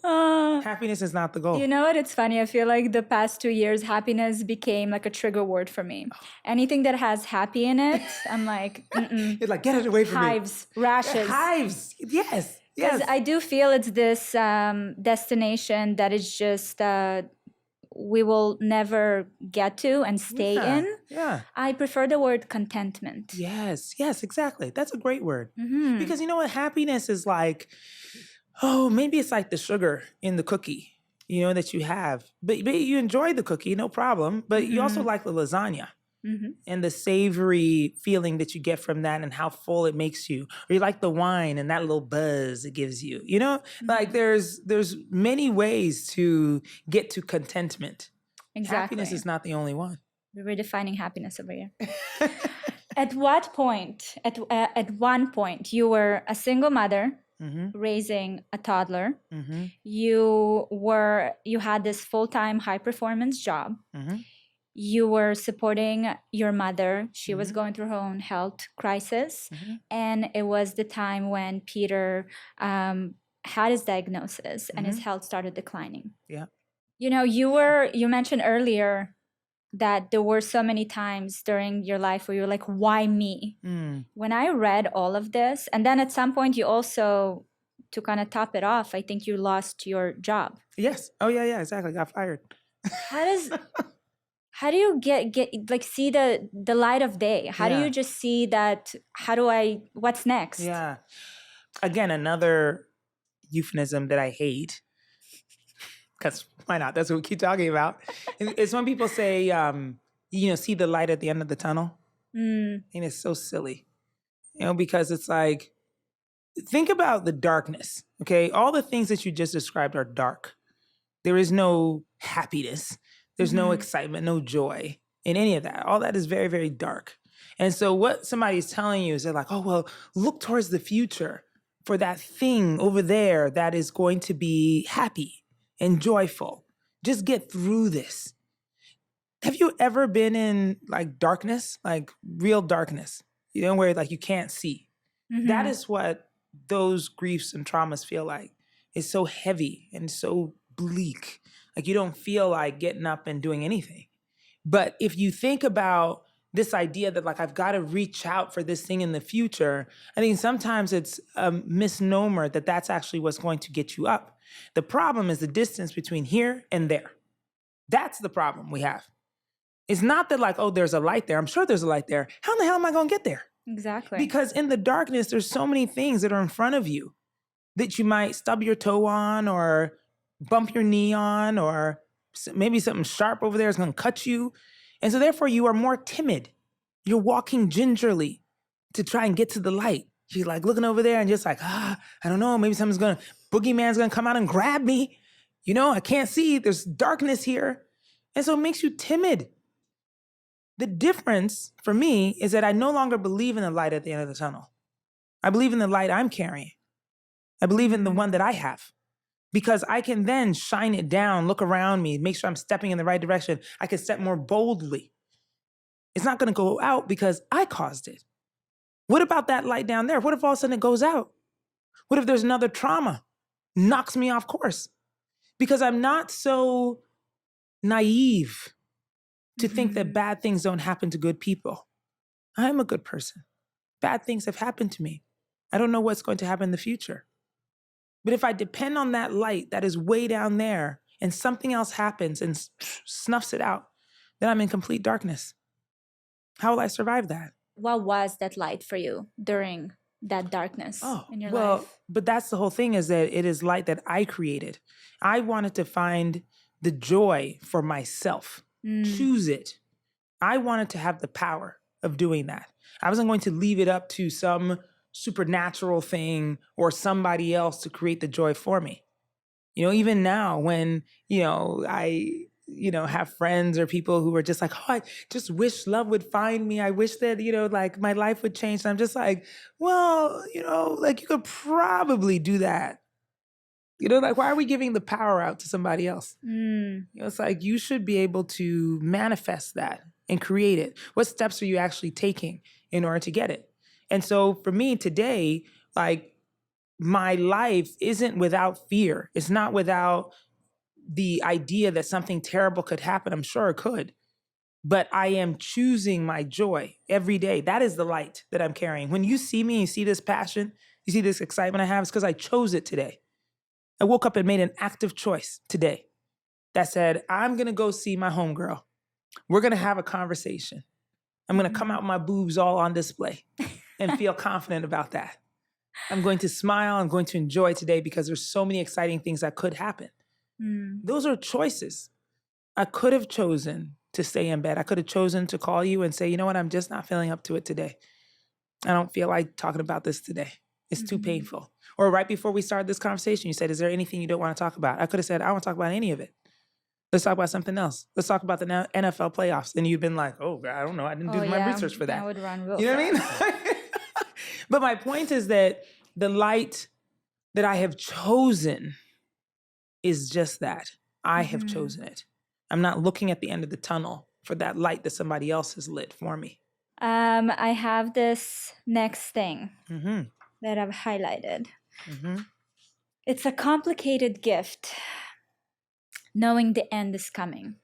Happiness is not the goal. You know what? It's funny. I feel like the past 2 years, happiness became like a trigger word for me. Anything that has happy in it, I'm like, It's like, get it away from hives, me. Rashes. Hives. Yes. Because I do feel it's this destination that is just we will never get to and stay in. Yeah. I prefer the word contentment. Yes, exactly. That's a great word. Because you know what? Happiness is like, oh, maybe it's like the sugar in the cookie, that you have. But you enjoy the cookie, no problem. But you also like the lasagna. And the savory feeling that you get from that and how full it makes you. Or you like the wine and that little buzz it gives you. Like there's many ways to get to contentment. Exactly. Happiness is not the only one. We're redefining happiness over here. At what point, at one point, you were a single mother raising a toddler. You had this full-time high-performance job. You were supporting your mother. She was going through her own health crisis. And it was the time when Peter had his diagnosis and his health started declining. Yeah. You mentioned earlier that there were so many times during your life where you were like, why me? When I read all of this, and then at some point you also, to kind of top it off, I think you how do you get like see the light of day? How do Yeah. you just see that? What's next? Yeah. Again, another euphemism that I hate, because why not? That's what we keep talking about. It's when people say, see the light at the end of the tunnel. And it's so silly, because it's like, think about the darkness, okay? All the things that you just described are dark. There is no happiness. There's no excitement, no joy in any of that. All that is very, very dark. And so what somebody's telling you is they're like, oh, well, look towards the future for that thing over there that is going to be happy and joyful. Just get through this. Have you ever been in like darkness, like real darkness, where like you can't see? That is what those griefs and traumas feel like. It's so heavy and so bleak. Like you don't feel like getting up and doing anything. But if you think about this idea that like I've got to reach out for this thing in the future, I think sometimes it's a misnomer that that's actually what's going to get you up. The problem is the distance between here and there. That's the problem we have. It's not that like, oh, there's a light there. I'm sure there's a light there. How in the hell am I going to get there? Exactly. Because in the darkness, there's so many things that are in front of you that you might stub your toe on or bump your knee on, or maybe something sharp over there is going to cut you. And so therefore you are more timid. You're walking gingerly to try and get to the light. You're like looking over there and just like, I don't know, maybe boogeyman's going to come out and grab me. I can't see, there's darkness here. And so it makes you timid. The difference for me is that I no longer believe in the light at the end of the tunnel. I believe in the light I'm carrying. I believe in the one that I have, because I can then shine it down, look around me, make sure I'm stepping in the right direction. I can step more boldly. It's not going to go out because I caused it. What about that light down there? What if all of a sudden it goes out? What if there's another trauma, knocks me off course? Because I'm not so naive to think that bad things don't happen to good people. I'm a good person. Bad things have happened to me. I don't know what's going to happen in the future. But if I depend on that light that is way down there and something else happens and snuffs it out, then I'm in complete darkness. How will I survive that? What was that light for you during that darkness in your life? But that's the whole thing, is that it is light that I created. I wanted to find the joy for myself, choose it. I wanted to have the power of doing that. I wasn't going to leave it up to some supernatural thing or somebody else to create the joy for me. Even now when, I, have friends or people who are just like, oh, I just wish love would find me. I wish that, like my life would change. And I'm just like, well, like you could probably do that. Like why are we giving the power out to somebody else? It's like you should be able to manifest that and create it. What steps are you actually taking in order to get it? And so for me today, like my life isn't without fear. It's not without the idea that something terrible could happen. I'm sure it could. But I am choosing my joy every day. That is the light that I'm carrying. When you see me, you see this passion, you see this excitement I have, it's because I chose it today. I woke up and made an active choice today that said, I'm going to go see my homegirl. We're going to have a conversation. I'm going to come out with my boobs all on display and feel confident about that. I'm going to smile. I'm going to enjoy today because there's so many exciting things that could happen. Those are choices. I could have chosen to stay in bed. I could have chosen to call you and say, you know what, I'm just not feeling up to it today. I don't feel like talking about this today. It's too painful. Or right before we started this conversation, you said, is there anything you don't want to talk about? I could have said, I don't want to talk about any of it. Let's talk about something else. Let's talk about the NFL playoffs. And you'd been like, oh, God, I don't know. I didn't do my research for that. I would run real You know what I mean? But my point is that the light that I have chosen is just that. I have chosen it. I'm not looking at the end of the tunnel for that light that somebody else has lit for me. I have this next thing that I've highlighted. It's a complicated gift, knowing the end is coming.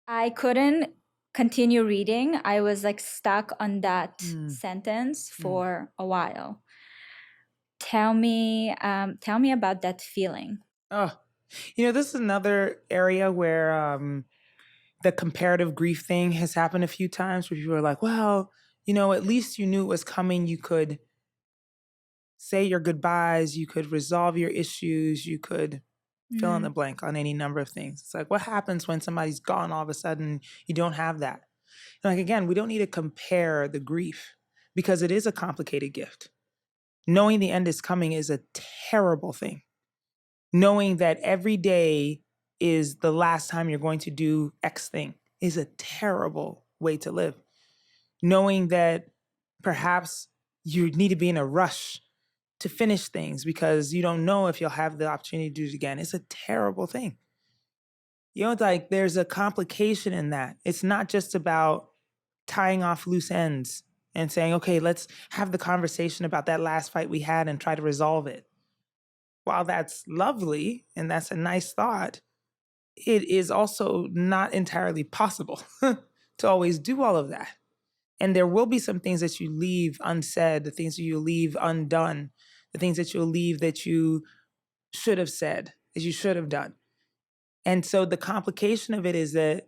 I couldn't continue reading. I was like stuck on that sentence for a while. Tell me about that feeling. Oh, this is another area where The comparative grief thing has happened a few times where people are like, well, at least you knew it was coming. You could say your goodbyes. You could resolve your issues. You could fill in the blank on any number of things. It's like, what happens when somebody's gone all of a sudden? You don't have that. Like, again, we don't need to compare the grief because it is a complicated gift. Knowing the end is coming is a terrible thing. Knowing that every day is the last time you're going to do X thing is a terrible way to live. Knowing that perhaps you need to be in a rush to finish things because you don't know if you'll have the opportunity to do it again is a terrible thing. It's like there's a complication in that. It's not just about tying off loose ends and saying, okay, let's have the conversation about that last fight we had and try to resolve it. While that's lovely and that's a nice thought, it is also not entirely possible to always do all of that. And there will be some things that you leave unsaid, the things that you leave undone, the things that you'll leave that you should have said, that you should have done. And so the complication of it is that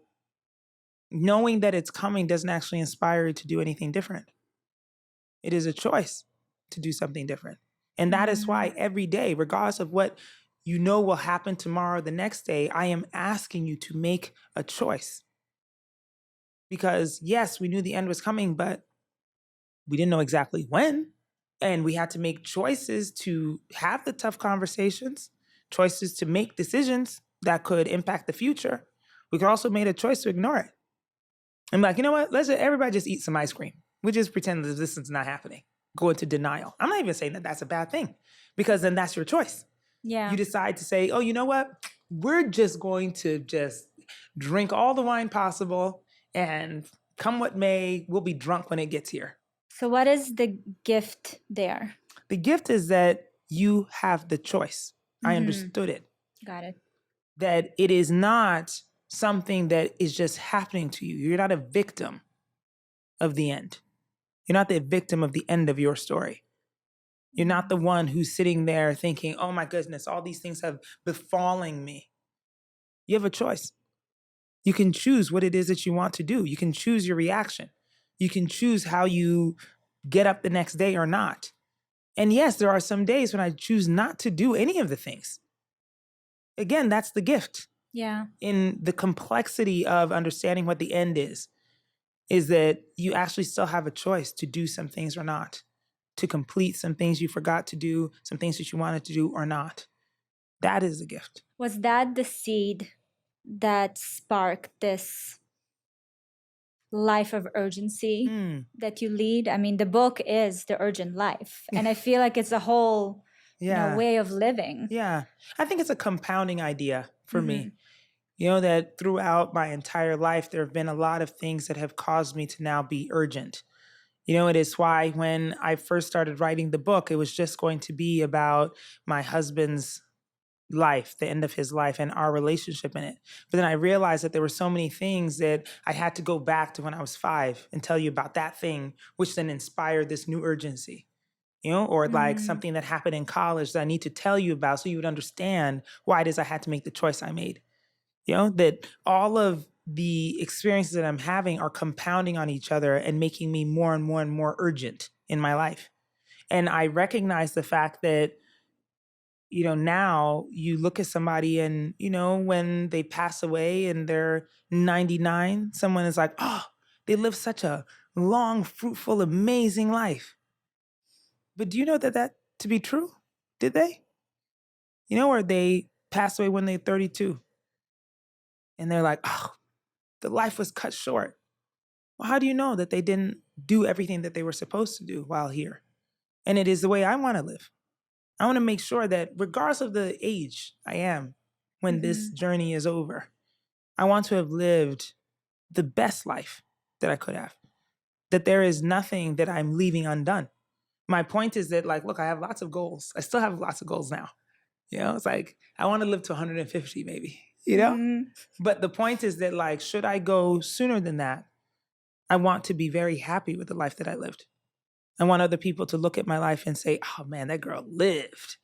knowing that it's coming doesn't actually inspire you to do anything different. It is a choice to do something different. And that is why every day, regardless of what will happen tomorrow, the next day, I am asking you to make a choice. Because yes, we knew the end was coming, but we didn't know exactly when. And we had to make choices to have the tough conversations, choices to make decisions that could impact the future. We could also make a choice to ignore it. I'm like, you know what? Everybody just eat some ice cream. We just pretend that this is not happening. Go into denial. I'm not even saying that that's a bad thing because then that's your choice. Yeah. You decide to say, oh, you know what? We're just going to just drink all the wine possible and come what may, we'll be drunk when it gets here. So what is the gift there? The gift is that you have the choice. I understood it. Got it. That it is not something that is just happening to you. You're not a victim of the end. You're not the victim of the end of your story. You're not the one who's sitting there thinking, oh my goodness, all these things have befallen me. You have a choice. You can choose what it is that you want to do. You can choose your reaction. You can choose how you get up the next day or not. And yes, there are some days when I choose not to do any of the things. Again, that's the gift. Yeah. In the complexity of understanding what the end is that you actually still have a choice to do some things or not, to complete some things you forgot to do, some things that you wanted to do or not. That is the gift. Was that the seed that sparked this life of urgency that you lead? I mean, the book is The Urgent Life, and I feel like it's a whole way of living. Yeah. I think it's a compounding idea for me. That throughout my entire life, there have been a lot of things that have caused me to now be urgent. It is why when I first started writing the book, it was just going to be about my husband's life, the end of his life, and our relationship in it. But then I realized that there were so many things that I had to go back to when I was 5 and tell you about that thing, which then inspired this new urgency. Or like something that happened in college that I need to tell you about so you would understand why it is I had to make the choice I made. That all of the experiences that I'm having are compounding on each other and making me more and more and more urgent in my life. And I recognize the fact that, now you look at somebody and, when they pass away and they're 99, someone is like, oh, they lived such a long, fruitful, amazing life. But do you know that to be true? Did they? Or they passed away when they're 32. And they're like, oh, the life was cut short. Well, how do you know that they didn't do everything that they were supposed to do while here? And it is the way I want to live. I want to make sure that regardless of the age I am when this journey is over, I want to have lived the best life that I could have. That there is nothing that I'm leaving undone. My point is that, look, I have lots of goals. I still have lots of goals now. It's like, I want to live to 150 maybe, But the point is that, should I go sooner than that, I want to be very happy with the life that I lived. I want other people to look at my life and say, oh man, that girl lived.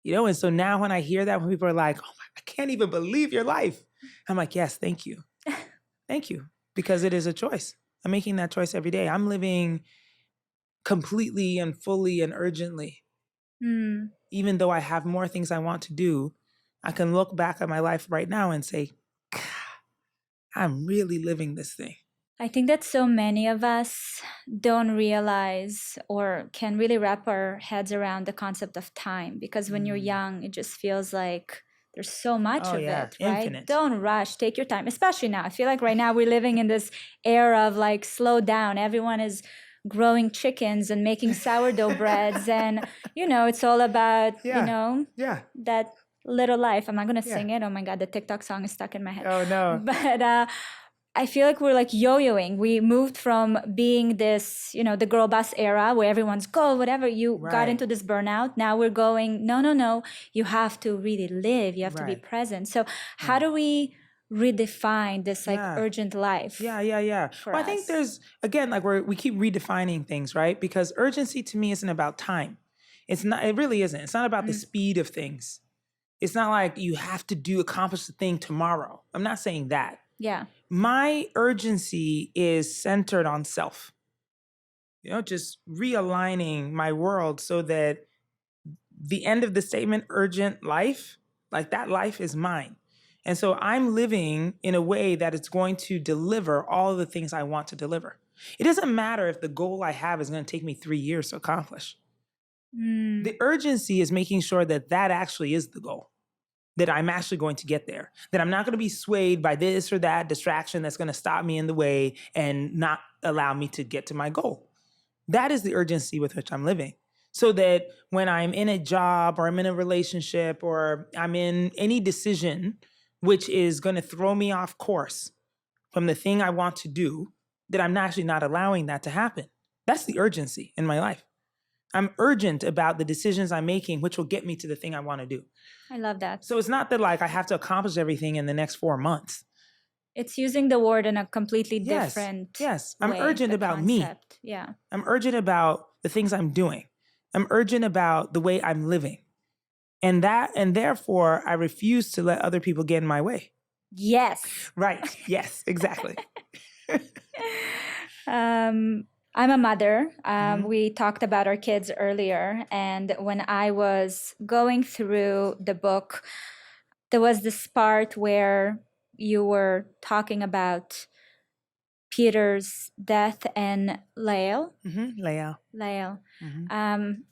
And so now when I hear that, when people are like, oh, I can't even believe your life. I'm like, yes, thank you. Thank you. Because it is a choice. I'm making that choice every day. I'm living completely and fully and urgently. Even though I have more things I want to do, I can look back at my life right now and say, God, I'm really living this thing. I think that so many of us don't realize or can really wrap our heads around the concept of time, because when you're young, it just feels like there's so much of it, right? Infinite. Don't rush, take your time, especially now. I feel like right now we're living in this era of like, slow down. Everyone is growing chickens and making sourdough breads. And, it's all about, that little life. I'm not going to sing it. Oh my God, the TikTok song is stuck in my head. Oh no. But I feel like we're like yo-yoing. We moved from being this, the girl boss era where everyone's go, whatever. You got into this burnout. Now we're going, no. You have to really live. You have to be present. So how do we redefine this like urgent life? Yeah. Well, I think there's, again, like we keep redefining things, right? Because urgency to me isn't about time. It really isn't. It's not about the speed of things. It's not like you have to accomplish the thing tomorrow. I'm not saying that. Yeah. My urgency is centered on self. Just realigning my world so that the end of the statement, urgent life, like that life is mine. And so I'm living in a way that it's going to deliver all of the things I want to deliver. It doesn't matter if the goal I have is going to take me 3 years to accomplish. The urgency is making sure that actually is the goal, that I'm actually going to get there, that I'm not going to be swayed by this or that distraction that's going to stop me in the way and not allow me to get to my goal. That is the urgency with which I'm living. So that when I'm in a job or I'm in a relationship or I'm in any decision which is going to throw me off course from the thing I want to do, that I'm actually not allowing that to happen. That's the urgency in my life. I'm urgent about the decisions I'm making, which will get me to the thing I want to do. I love that. So it's not that like I have to accomplish everything in the next 4 months. It's using the word in a completely different Yes. I'm way, urgent about concept. me. Yeah. I'm urgent about the things I'm doing. I'm urgent about the way I'm living. And therefore I refuse to let other people get in my way. Yes. Right. Yes, exactly. I'm a mother. We talked about our kids earlier. And when I was going through the book, there was this part where you were talking about Peter's death and Lael. Lael.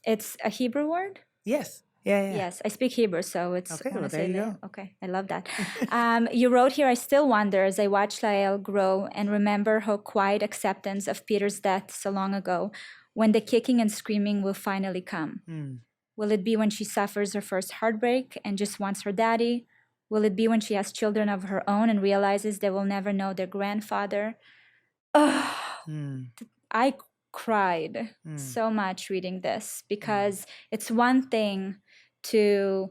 It's a Hebrew word? Yes. Yeah. Yes, I speak Hebrew, so it's okay. Well, there you go. Okay, I love that. You wrote here, I still wonder as I watch Lael grow and remember her quiet acceptance of Peter's death so long ago, when the kicking and screaming will finally come. Will it be when she suffers her first heartbreak and just wants her daddy? Will it be when she has children of her own and realizes they will never know their grandfather? I cried so much reading this, because it's one thing to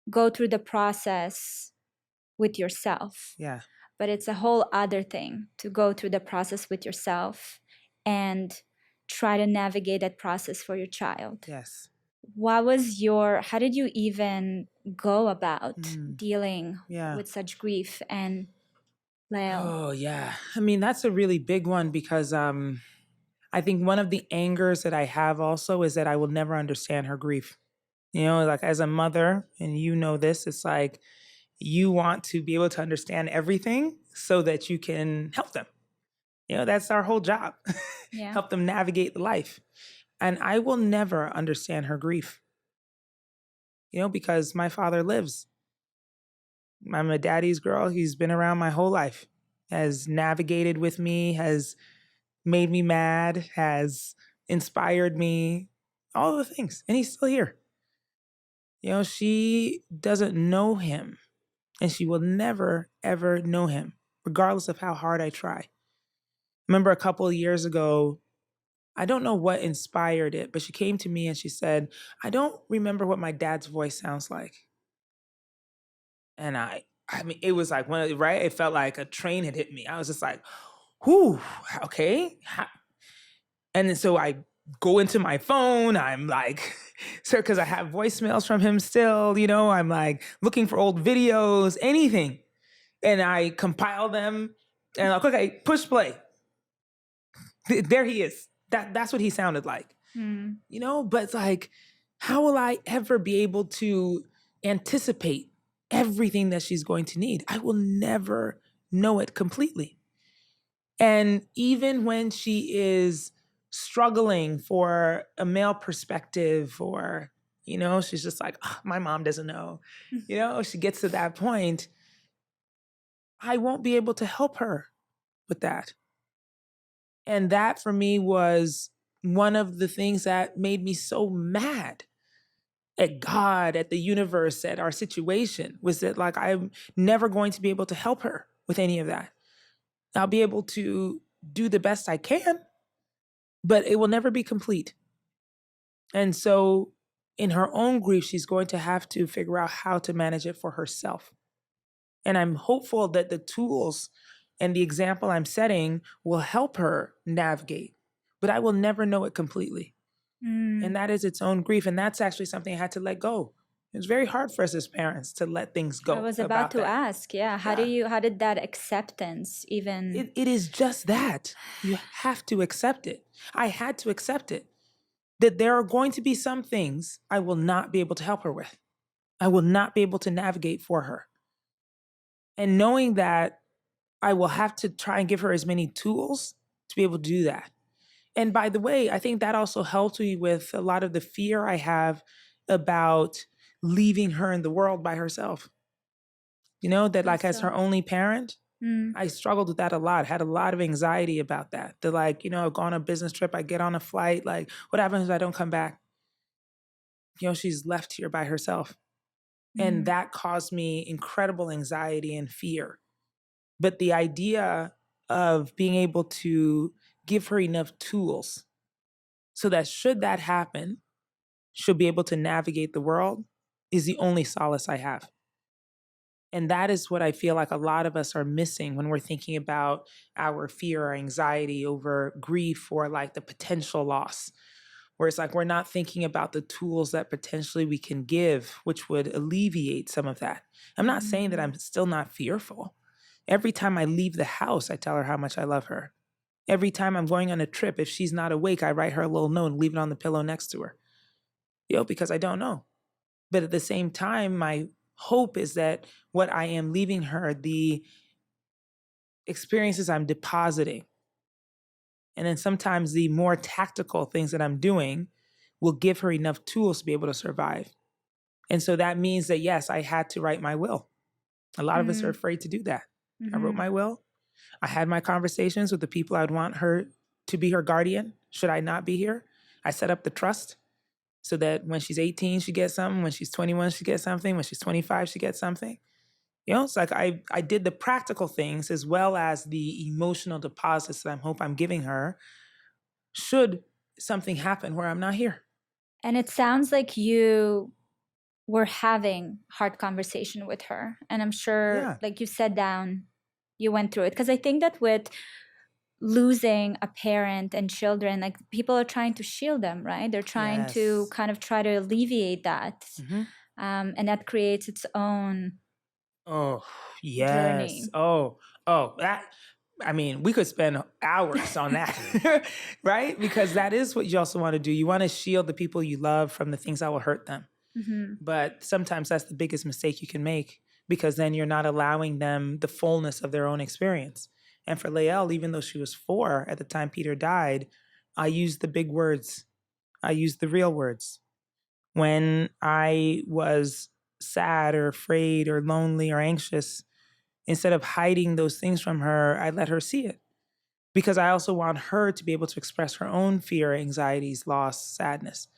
go through the process with yourself. Yeah. But it's a whole other thing to go through the process with yourself and try to navigate that process for your child. Yes. How did you even go about dealing with such grief and Lael? Oh, yeah. I mean, that's a really big one because I think one of the angers that I have also is that I will never understand her grief. Like as a mother, and this, it's like you want to be able to understand everything so that you can help them. That's our whole job. Yeah. Help them navigate life. And I will never understand her grief. Because my father lives. I'm a daddy's girl. He's been around my whole life, has navigated with me, has made me mad, has inspired me, all the things. And he's still here. She doesn't know him, and she will never, ever know him, regardless of how hard I try. Remember a couple of years ago, I don't know what inspired it, but she came to me and she said, I don't remember what my dad's voice sounds like. And I mean, it was like, right? It felt like a train had hit me. I was just like, whew, okay. And then so I go into my phone. I'm like, sir, because I have voicemails from him still, I'm like looking for old videos, anything. And I compile them And like, okay, push play. There he is. That's what he sounded like. You know, but it's like, how will I ever be able to anticipate everything that she's going to need? I will never know it completely. And even when she is struggling for a male perspective, or, you know, she's just like, "Oh, my mom doesn't know," you know, she gets to that point, I won't be able to help her with that. And that for me was one of the things that made me so mad at God, at the universe, at our situation, was that like I'm never going to be able to help her with any of that. I'll be able to do the best I can, but it will never be complete. And so in her own grief, she's going to have to figure out how to manage it for herself. And I'm hopeful that the tools and the example I'm setting will help her navigate, but I will never know it completely. And that is its own grief. And that's actually something I had to let go. It's very hard for us as parents to let things go. I was about to ask, how did that acceptance even? It is just that. You have to accept it. I had to accept it. That there are going to be some things I will not be able to help her with. I will not be able to navigate for her. And knowing that, I will have to try and give her as many tools to be able to do that. And by the way, I think that also helped me with a lot of the fear I have about leaving her in the world by herself. You know, that like as her only parent, I struggled with that a lot, had a lot of anxiety about that. That like, you know, I'll go on a business trip, I get on a flight, like what happens if I don't come back? You know, she's left here by herself. And that caused me incredible anxiety and fear. But the idea of being able to give her enough tools so that should that happen, she'll be able to navigate the world is the only solace I have. And that is what I feel like a lot of us are missing when we're thinking about our fear or anxiety over grief or like the potential loss. Where it's like we're not thinking about the tools that potentially we can give, which would alleviate some of that. I'm not saying that I'm still not fearful. Every time I leave the house, I tell her how much I love her. Every time I'm going on a trip, if she's not awake, I write her a little note and leave it on the pillow next to her. You know, because I don't know. But at the same time, my hope is that what I am leaving her, the experiences I'm depositing, and then sometimes the more tactical things that I'm doing will give her enough tools to be able to survive. And so that means that, yes, I had to write my will. A lot of us are afraid to do that. I wrote my will. I had my conversations with the people I'd want her to be her guardian. Should I not be here? I set up the trust so that when she's 18, she gets something. When she's 21, she gets something. When she's 25, she gets something. You know, it's like I did the practical things as well as the emotional deposits that I hope I'm giving her should something happen where I'm not here. And it sounds like you were having hard conversation with her. And I'm sure like you sat down, you went through it. Because I think that with losing a parent and children, like people are trying to shield them, right? They're trying to kind of try to alleviate that. And that creates its own journey. That, I mean, we could spend hours on that, right? Because that is what you also want to do. You want to shield the people you love from the things that will hurt them. But sometimes that's the biggest mistake you can make, because then you're not allowing them the fullness of their own experience. And for Lael, even though she was 4 at the time Peter died, I used the big words. I used the real words. When I was sad or afraid or lonely or anxious, instead of hiding those things from her, I let her see it. Because I also want her to be able to express her own fear, anxieties, loss, sadness.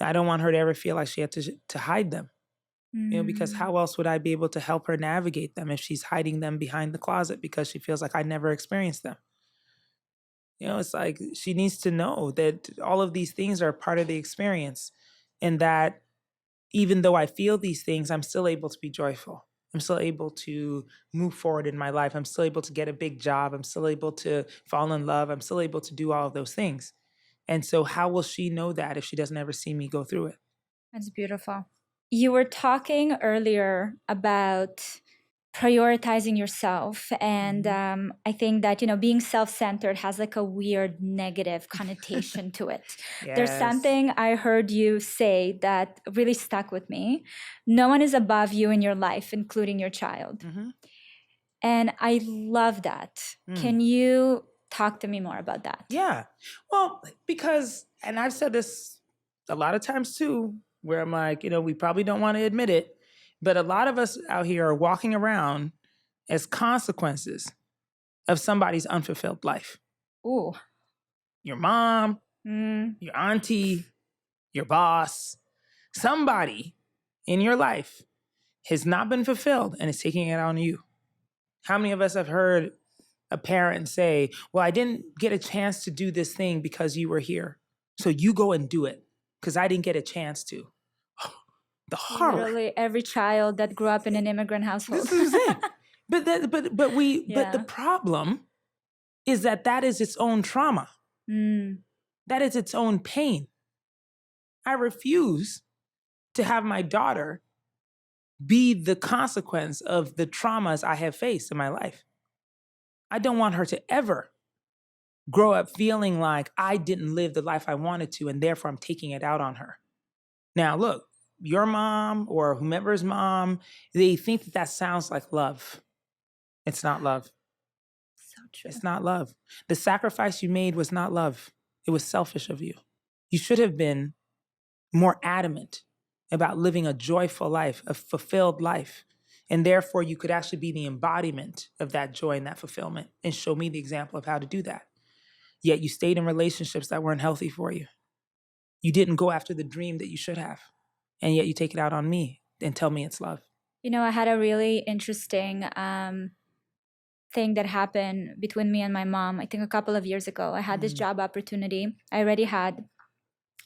I don't want her to ever feel like she had to hide them. You know, because how else would I be able to help her navigate them if she's hiding them behind the closet because she feels like I never experienced them? You know, it's like she needs to know that all of these things are part of the experience, and that even though I feel these things, I'm still able to be joyful. I'm still able to move forward in my life. I'm still able to get a big job. I'm still able to fall in love. I'm still able to do all of those things. And so how will she know that if she doesn't ever see me go through it? That's beautiful. You were talking earlier about prioritizing yourself. And I think that, being self-centered has like a weird negative connotation to it. There's something I heard you say that really stuck with me. No one is above you in your life, including your child. And I love that. Can you talk to me more about that? Yeah. Well, because, and I've said this a lot of times too, where I'm like, we probably don't want to admit it, but a lot of us out here are walking around as consequences of somebody's unfulfilled life. Ooh. Your mom, your auntie, your boss, somebody in your life has not been fulfilled and is taking it on you. How many of us have heard a parent say, well, I didn't get a chance to do this thing because you were here. So you go and do it because I didn't get a chance to. The horror. Literally every child that grew up in an immigrant household. This is it. But the problem is that is its own trauma. That is its own pain. I refuse to have my daughter be the consequence of the traumas I have faced in my life. I don't want her to ever grow up feeling like I didn't live the life I wanted to, and therefore I'm taking it out on her. Now, look, your mom or whomever's mom, they think that sounds like love. It's not love. So true. It's not love. The sacrifice you made was not love. It was selfish of you. You should have been more adamant about living a joyful life, a fulfilled life. And therefore, you could actually be the embodiment of that joy and that fulfillment and show me the example of how to do that. Yet you stayed in relationships that weren't healthy for you. You didn't go after the dream that you should have. And yet you take it out on me and tell me it's love. I had a really interesting thing that happened between me and my mom, I think a couple of years ago. I had this job opportunity.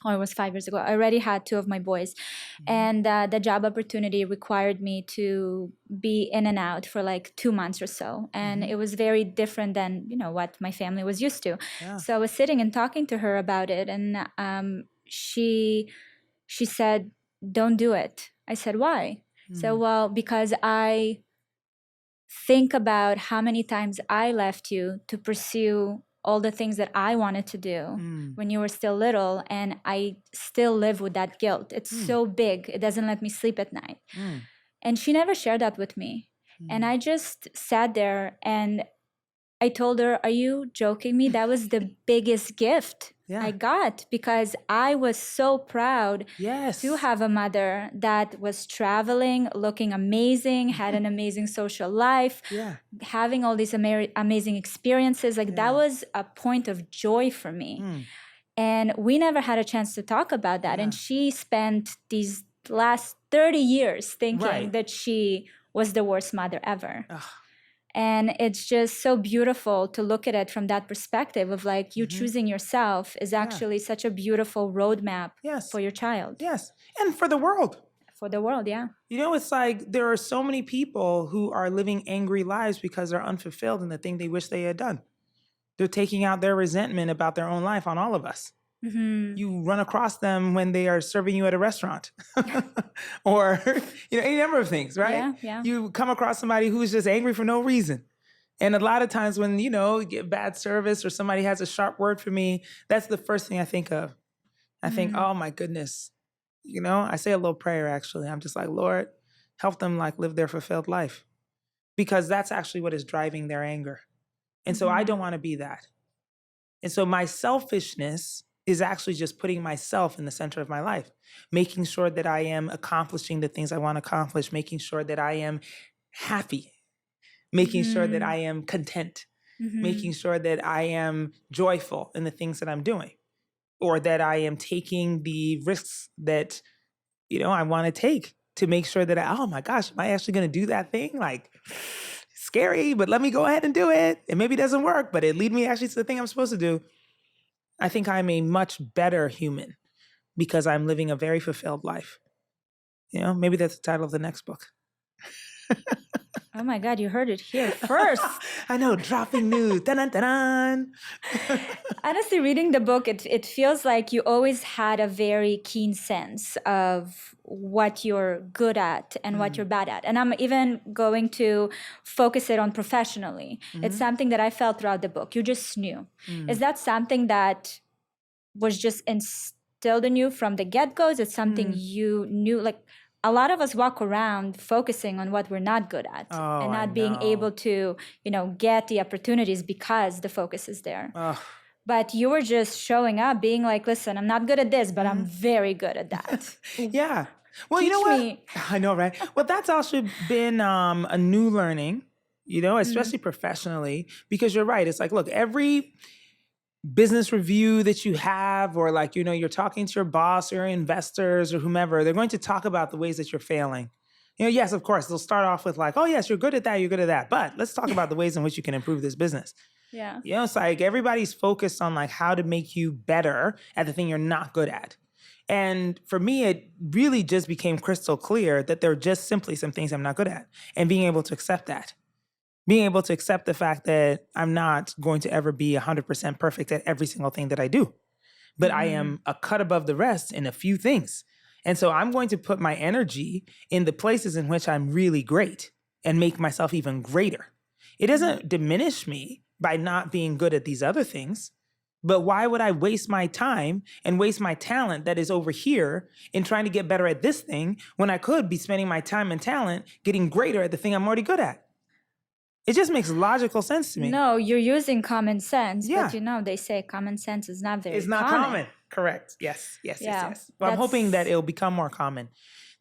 It was 5 years ago. I already had 2 of my boys. And the job opportunity required me to be in and out for like 2 months or so. And it was very different than, what my family was used to. Yeah. So I was sitting and talking to her about it. And she said, don't do it. I said, why? So, well, because I think about how many times I left you to pursue all the things that I wanted to do when you were still little, and I still live with that guilt. It's so big. It doesn't let me sleep at night. And she never shared that with me. And I just sat there and I told her, are you joking me? That was the biggest gift I got, because I was so proud to have a mother that was traveling, looking amazing, had an amazing social life, having all these amazing experiences. That was a point of joy for me. And we never had a chance to talk about that. And she spent these last 30 years thinking that she was the worst mother ever. Ugh. And it's just so beautiful to look at it from that perspective of like you choosing yourself is actually such a beautiful roadmap for your child. Yes. And for the world. For the world, yeah. It's like there are so many people who are living angry lives because they're unfulfilled in the thing they wish they had done. They're taking out their resentment about their own life on all of us. You run across them when they are serving you at a restaurant or, any number of things, right? Yeah. You come across somebody who's just angry for no reason. And a lot of times when, you get bad service or somebody has a sharp word for me, that's the first thing I think of. I think, oh my goodness. I say a little prayer, actually. I'm just like, Lord, help them live their fulfilled life, because that's actually what is driving their anger. And so I don't want to be that. And so my selfishness is actually just putting myself in the center of my life, making sure that I am accomplishing the things I want to accomplish, making sure that I am happy, making sure that I am content, making sure that I am joyful in the things that I'm doing, or that I am taking the risks that, I want to take to make sure that oh my gosh, am I actually going to do that thing? Scary, but let me go ahead and do it. It maybe doesn't work, but it lead me actually to the thing I'm supposed to do. I think I'm a much better human because I'm living a very fulfilled life. Maybe that's the title of the next book. Oh my God, you heard it here first. I know, dropping news. Dun-dun-dun-dun. Honestly, reading the book, it feels like you always had a very keen sense of what you're good at and what you're bad at. And I'm even going to focus it on professionally. It's something that I felt throughout the book. You just knew. Is that something that was just instilled in you from the get-go? Is it something you knew? Like, a lot of us walk around focusing on what we're not good at and I not being know. able to, get the opportunities because the focus is there. Ugh. But you were just showing up, being like, listen, I'm not good at this, but I'm very good at that. Yeah. Well, you Teach know what? me. I know, right? Well, that's also been a new learning, especially professionally, because you're right. It's like, look, every business review that you have, or like, you're talking to your boss or your investors or whomever, they're going to talk about the ways that you're failing. Yes, of course, they'll start off with like, oh, yes, you're good at that, you're good at that. But let's talk about the ways in which you can improve this business. Yeah. It's like everybody's focused on like how to make you better at the thing you're not good at. And for me, it really just became crystal clear that there are just simply some things I'm not good at, and being able to accept that. Being able to accept the fact that I'm not going to ever be 100% perfect at every single thing that I do, but I am a cut above the rest in a few things. And so I'm going to put my energy in the places in which I'm really great and make myself even greater. It doesn't diminish me by not being good at these other things, but why would I waste my time and waste my talent that is over here in trying to get better at this thing when I could be spending my time and talent getting greater at the thing I'm already good at? It just makes logical sense to me. No, you're using common sense, Yeah. but they say common sense is not very It's not common. Correct. Yes. Yeah, Well, I'm hoping that it'll become more common,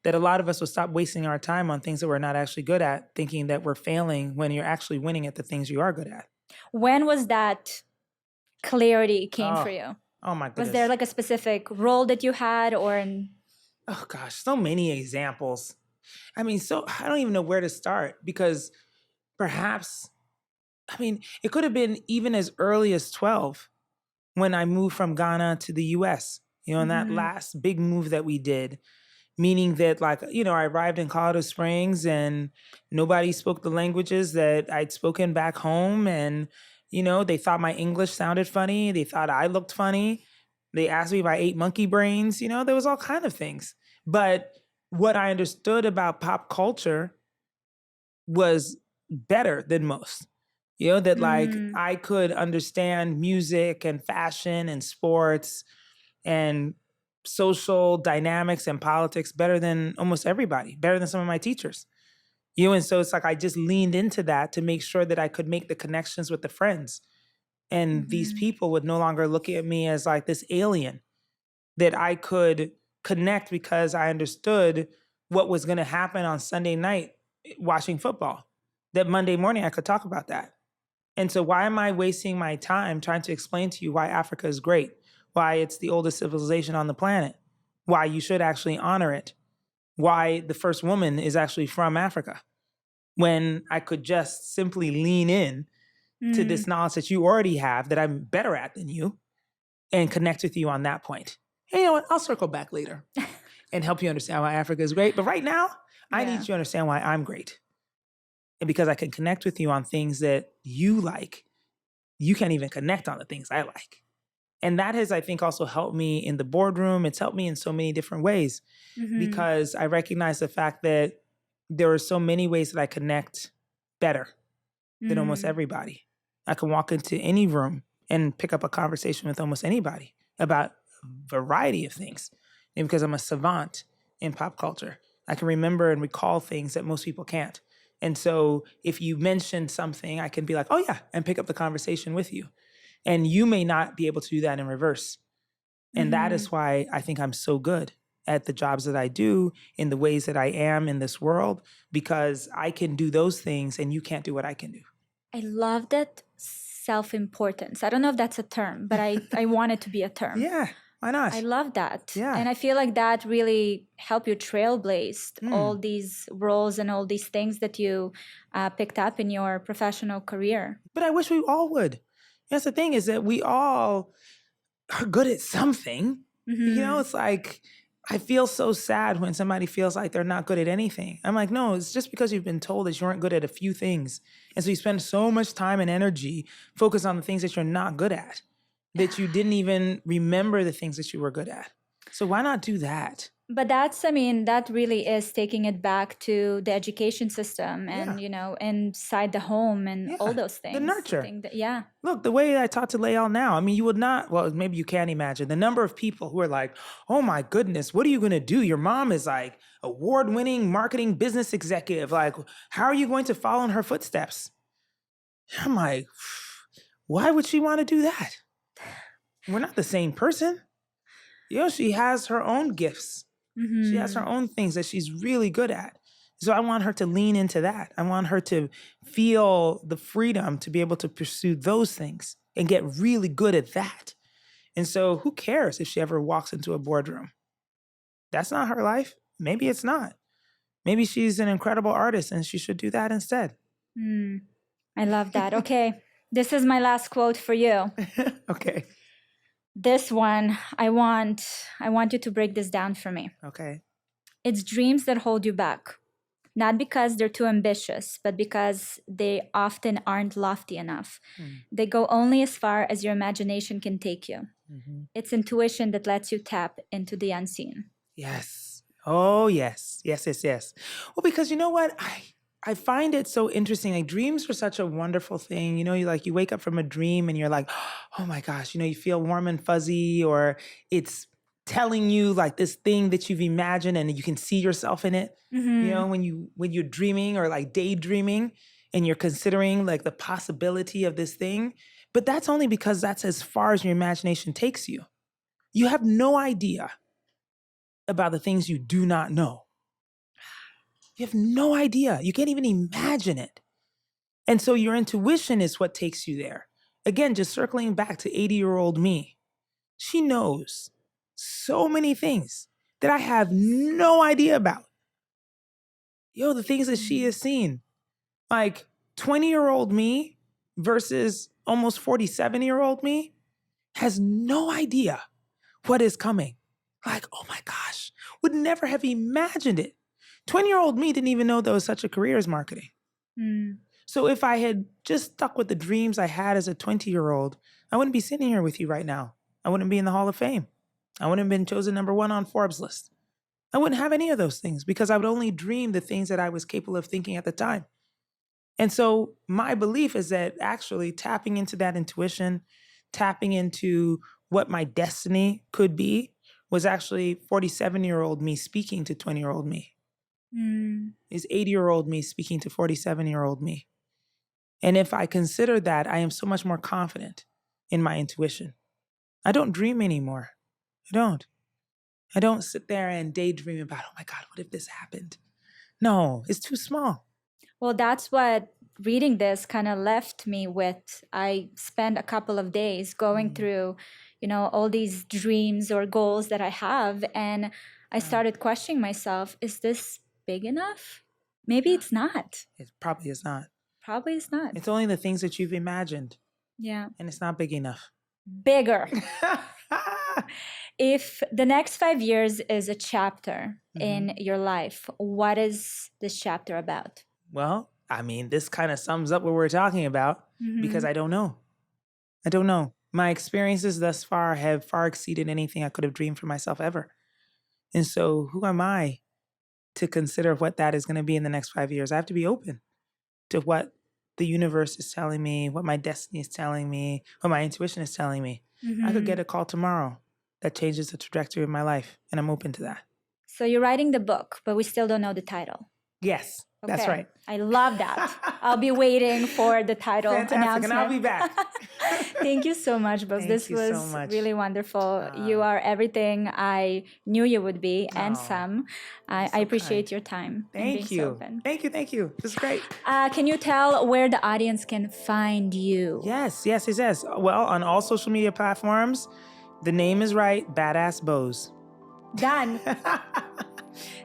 that a lot of us will stop wasting our time on things that we're not actually good at, thinking that we're failing when you're actually winning at the things you are good at. When was that clarity came for you? Oh my goodness. Was there like a specific role that you had, or Oh gosh, so many examples. I mean, I don't even know where to start, because perhaps, it could have been even as early as 12 when I moved from Ghana to the US, and that last big move that we did, meaning that like, I arrived in Colorado Springs and nobody spoke the languages that I'd spoken back home. And, they thought my English sounded funny. They thought I looked funny. They asked me if I ate monkey brains. There was all kind of things. But what I understood about pop culture was better than most. That like I could understand music and fashion and sports and social dynamics and politics better than almost everybody, better than some of my teachers. And so it's like I just leaned into that to make sure that I could make the connections with the friends. And these people would no longer look at me as like this alien, that I could connect because I understood what was going to happen on Sunday night watching football, that Monday morning I could talk about that. And so why am I wasting my time trying to explain to you why Africa is great, why it's the oldest civilization on the planet, why you should actually honor it, why the first woman is actually from Africa, when I could just simply lean in to this knowledge that you already have that I'm better at than you, and connect with you on that point. And you know what? I'll circle back later and help you understand why Africa is great. But right now, I need you to understand why I'm great. And because I can connect with you on things that you like, you can't even connect on the things I like. And that has, I think, also helped me in the boardroom. It's helped me in so many different ways, because I recognize the fact that there are so many ways that I connect better than almost everybody. I can walk into any room and pick up a conversation with almost anybody about a variety of things. And because I'm a savant in pop culture, I can remember and recall things that most people can't. And so if you mention something, I can be like, oh yeah, and pick up the conversation with you. And you may not be able to do that in reverse. And that is why I think I'm so good at the jobs that I do, in the ways that I am in this world, because I can do those things and you can't do what I can do. I love that self-importance. I don't know if that's a term, but I want it to be a term. Yeah, why not? I love that. Yeah. And I feel like that really helped you trailblaze all these roles and all these things that you picked up in your professional career. But I wish we all would. That's the thing, is that we all are good at something. It's like I feel so sad when somebody feels like they're not good at anything. I'm like, no, it's just because you've been told that you aren't good at a few things. And so you spend so much time and energy focused on the things that you're not good at, that you didn't even remember the things that you were good at. So why not do that? But that's, I mean, that really is taking it back to the education system and, inside the home and all those things. The nurture. I think that, Look, the way I talk to Lael now, I mean, you would not, well, maybe you can't imagine the number of people who are like, oh my goodness, what are you going to do? Your mom is like award-winning marketing business executive. Like, how are you going to follow in her footsteps? I'm like, why would she want to do that? We're not the same person. She has her own gifts. Mm-hmm. She has her own things that she's really good at. So I want her to lean into that. I want her to feel the freedom to be able to pursue those things and get really good at that. And so who cares if she ever walks into a boardroom? That's not her life. Maybe it's not. Maybe she's an incredible artist and she should do that instead. I love that. Okay. This is my last quote for you. Okay. This one, I want you to break this down for me. Okay. It's dreams that hold you back. Not because they're too ambitious, but because they often aren't lofty enough. They go only as far as your imagination can take you. Mm-hmm. It's intuition that lets you tap into the unseen. Yes. Oh, yes. Yes. Well, because you know what? I find it so interesting. Like dreams are such a wonderful thing. You wake up from a dream and you're like, oh my gosh, you feel warm and fuzzy, or it's telling you like this thing that you've imagined and you can see yourself in it. Mm-hmm. When you're dreaming or like daydreaming and you're considering like the possibility of this thing, but that's only because that's as far as your imagination takes you. You have no idea about the things you do not know. You have no idea. You can't even imagine it. And so your intuition is what takes you there. Again, just circling back to 80-year-old me. She knows so many things that I have no idea about. The things that she has seen. Like 20-year-old me versus almost 47-year-old me has no idea what is coming. Like, oh my gosh, would never have imagined it. 20-year-old me didn't even know there was such a career as marketing. So if I had just stuck with the dreams I had as a 20-year-old, I wouldn't be sitting here with you right now. I wouldn't be in the Hall of Fame. I wouldn't have been chosen number 1 on Forbes list. I wouldn't have any of those things because I would only dream the things that I was capable of thinking at the time. And so my belief is that actually tapping into that intuition, tapping into what my destiny could be, was actually 47-year-old me speaking to 20-year-old me. Is 80-year-old me speaking to 47-year-old me. And if I consider that, I am so much more confident in my intuition. I don't dream anymore. I don't sit there and daydream about, oh my God, what if this happened? No, it's too small. Well, that's what reading this kind of left me with. I spent a couple of days going through, all these dreams or goals that I have. And I started questioning myself, is this big enough? Maybe it's not. It probably is not. Probably it's not. It's only the things that you've imagined. Yeah. And it's not big enough. Bigger. If the next 5 years is a chapter in your life, what is this chapter about? Well, I mean, this kind of sums up what we're talking about because I don't know. My experiences thus far have far exceeded anything I could have dreamed for myself ever. And so who am I to consider what that is going to be in the next 5 years? I have to be open to what the universe is telling me, what my destiny is telling me, what my intuition is telling me. I could get a call tomorrow that changes the trajectory of my life, and I'm open to that. So you're writing the book, but we still don't know the title. Yes, that's right. I love that. I'll be waiting for the title announcement. And I'll be back. Thank you so much, Boz. This was really wonderful. You are everything I knew you would be and some. I appreciate your time. Thank you. So Thank you. This is great. Can you tell where the audience can find you? Yes. Well, on all social media platforms, the name is right, Badass Boz. Done.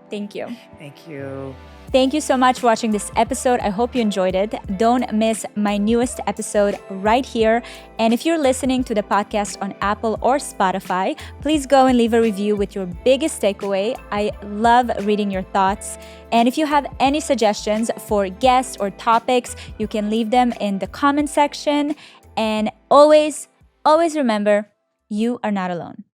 Thank you. Thank you. Thank you so much for watching this episode. I hope you enjoyed it. Don't miss my newest episode right here. And if you're listening to the podcast on Apple or Spotify, please go and leave a review with your biggest takeaway. I love reading your thoughts. And if you have any suggestions for guests or topics, you can leave them in the comment section. And always remember, you are not alone.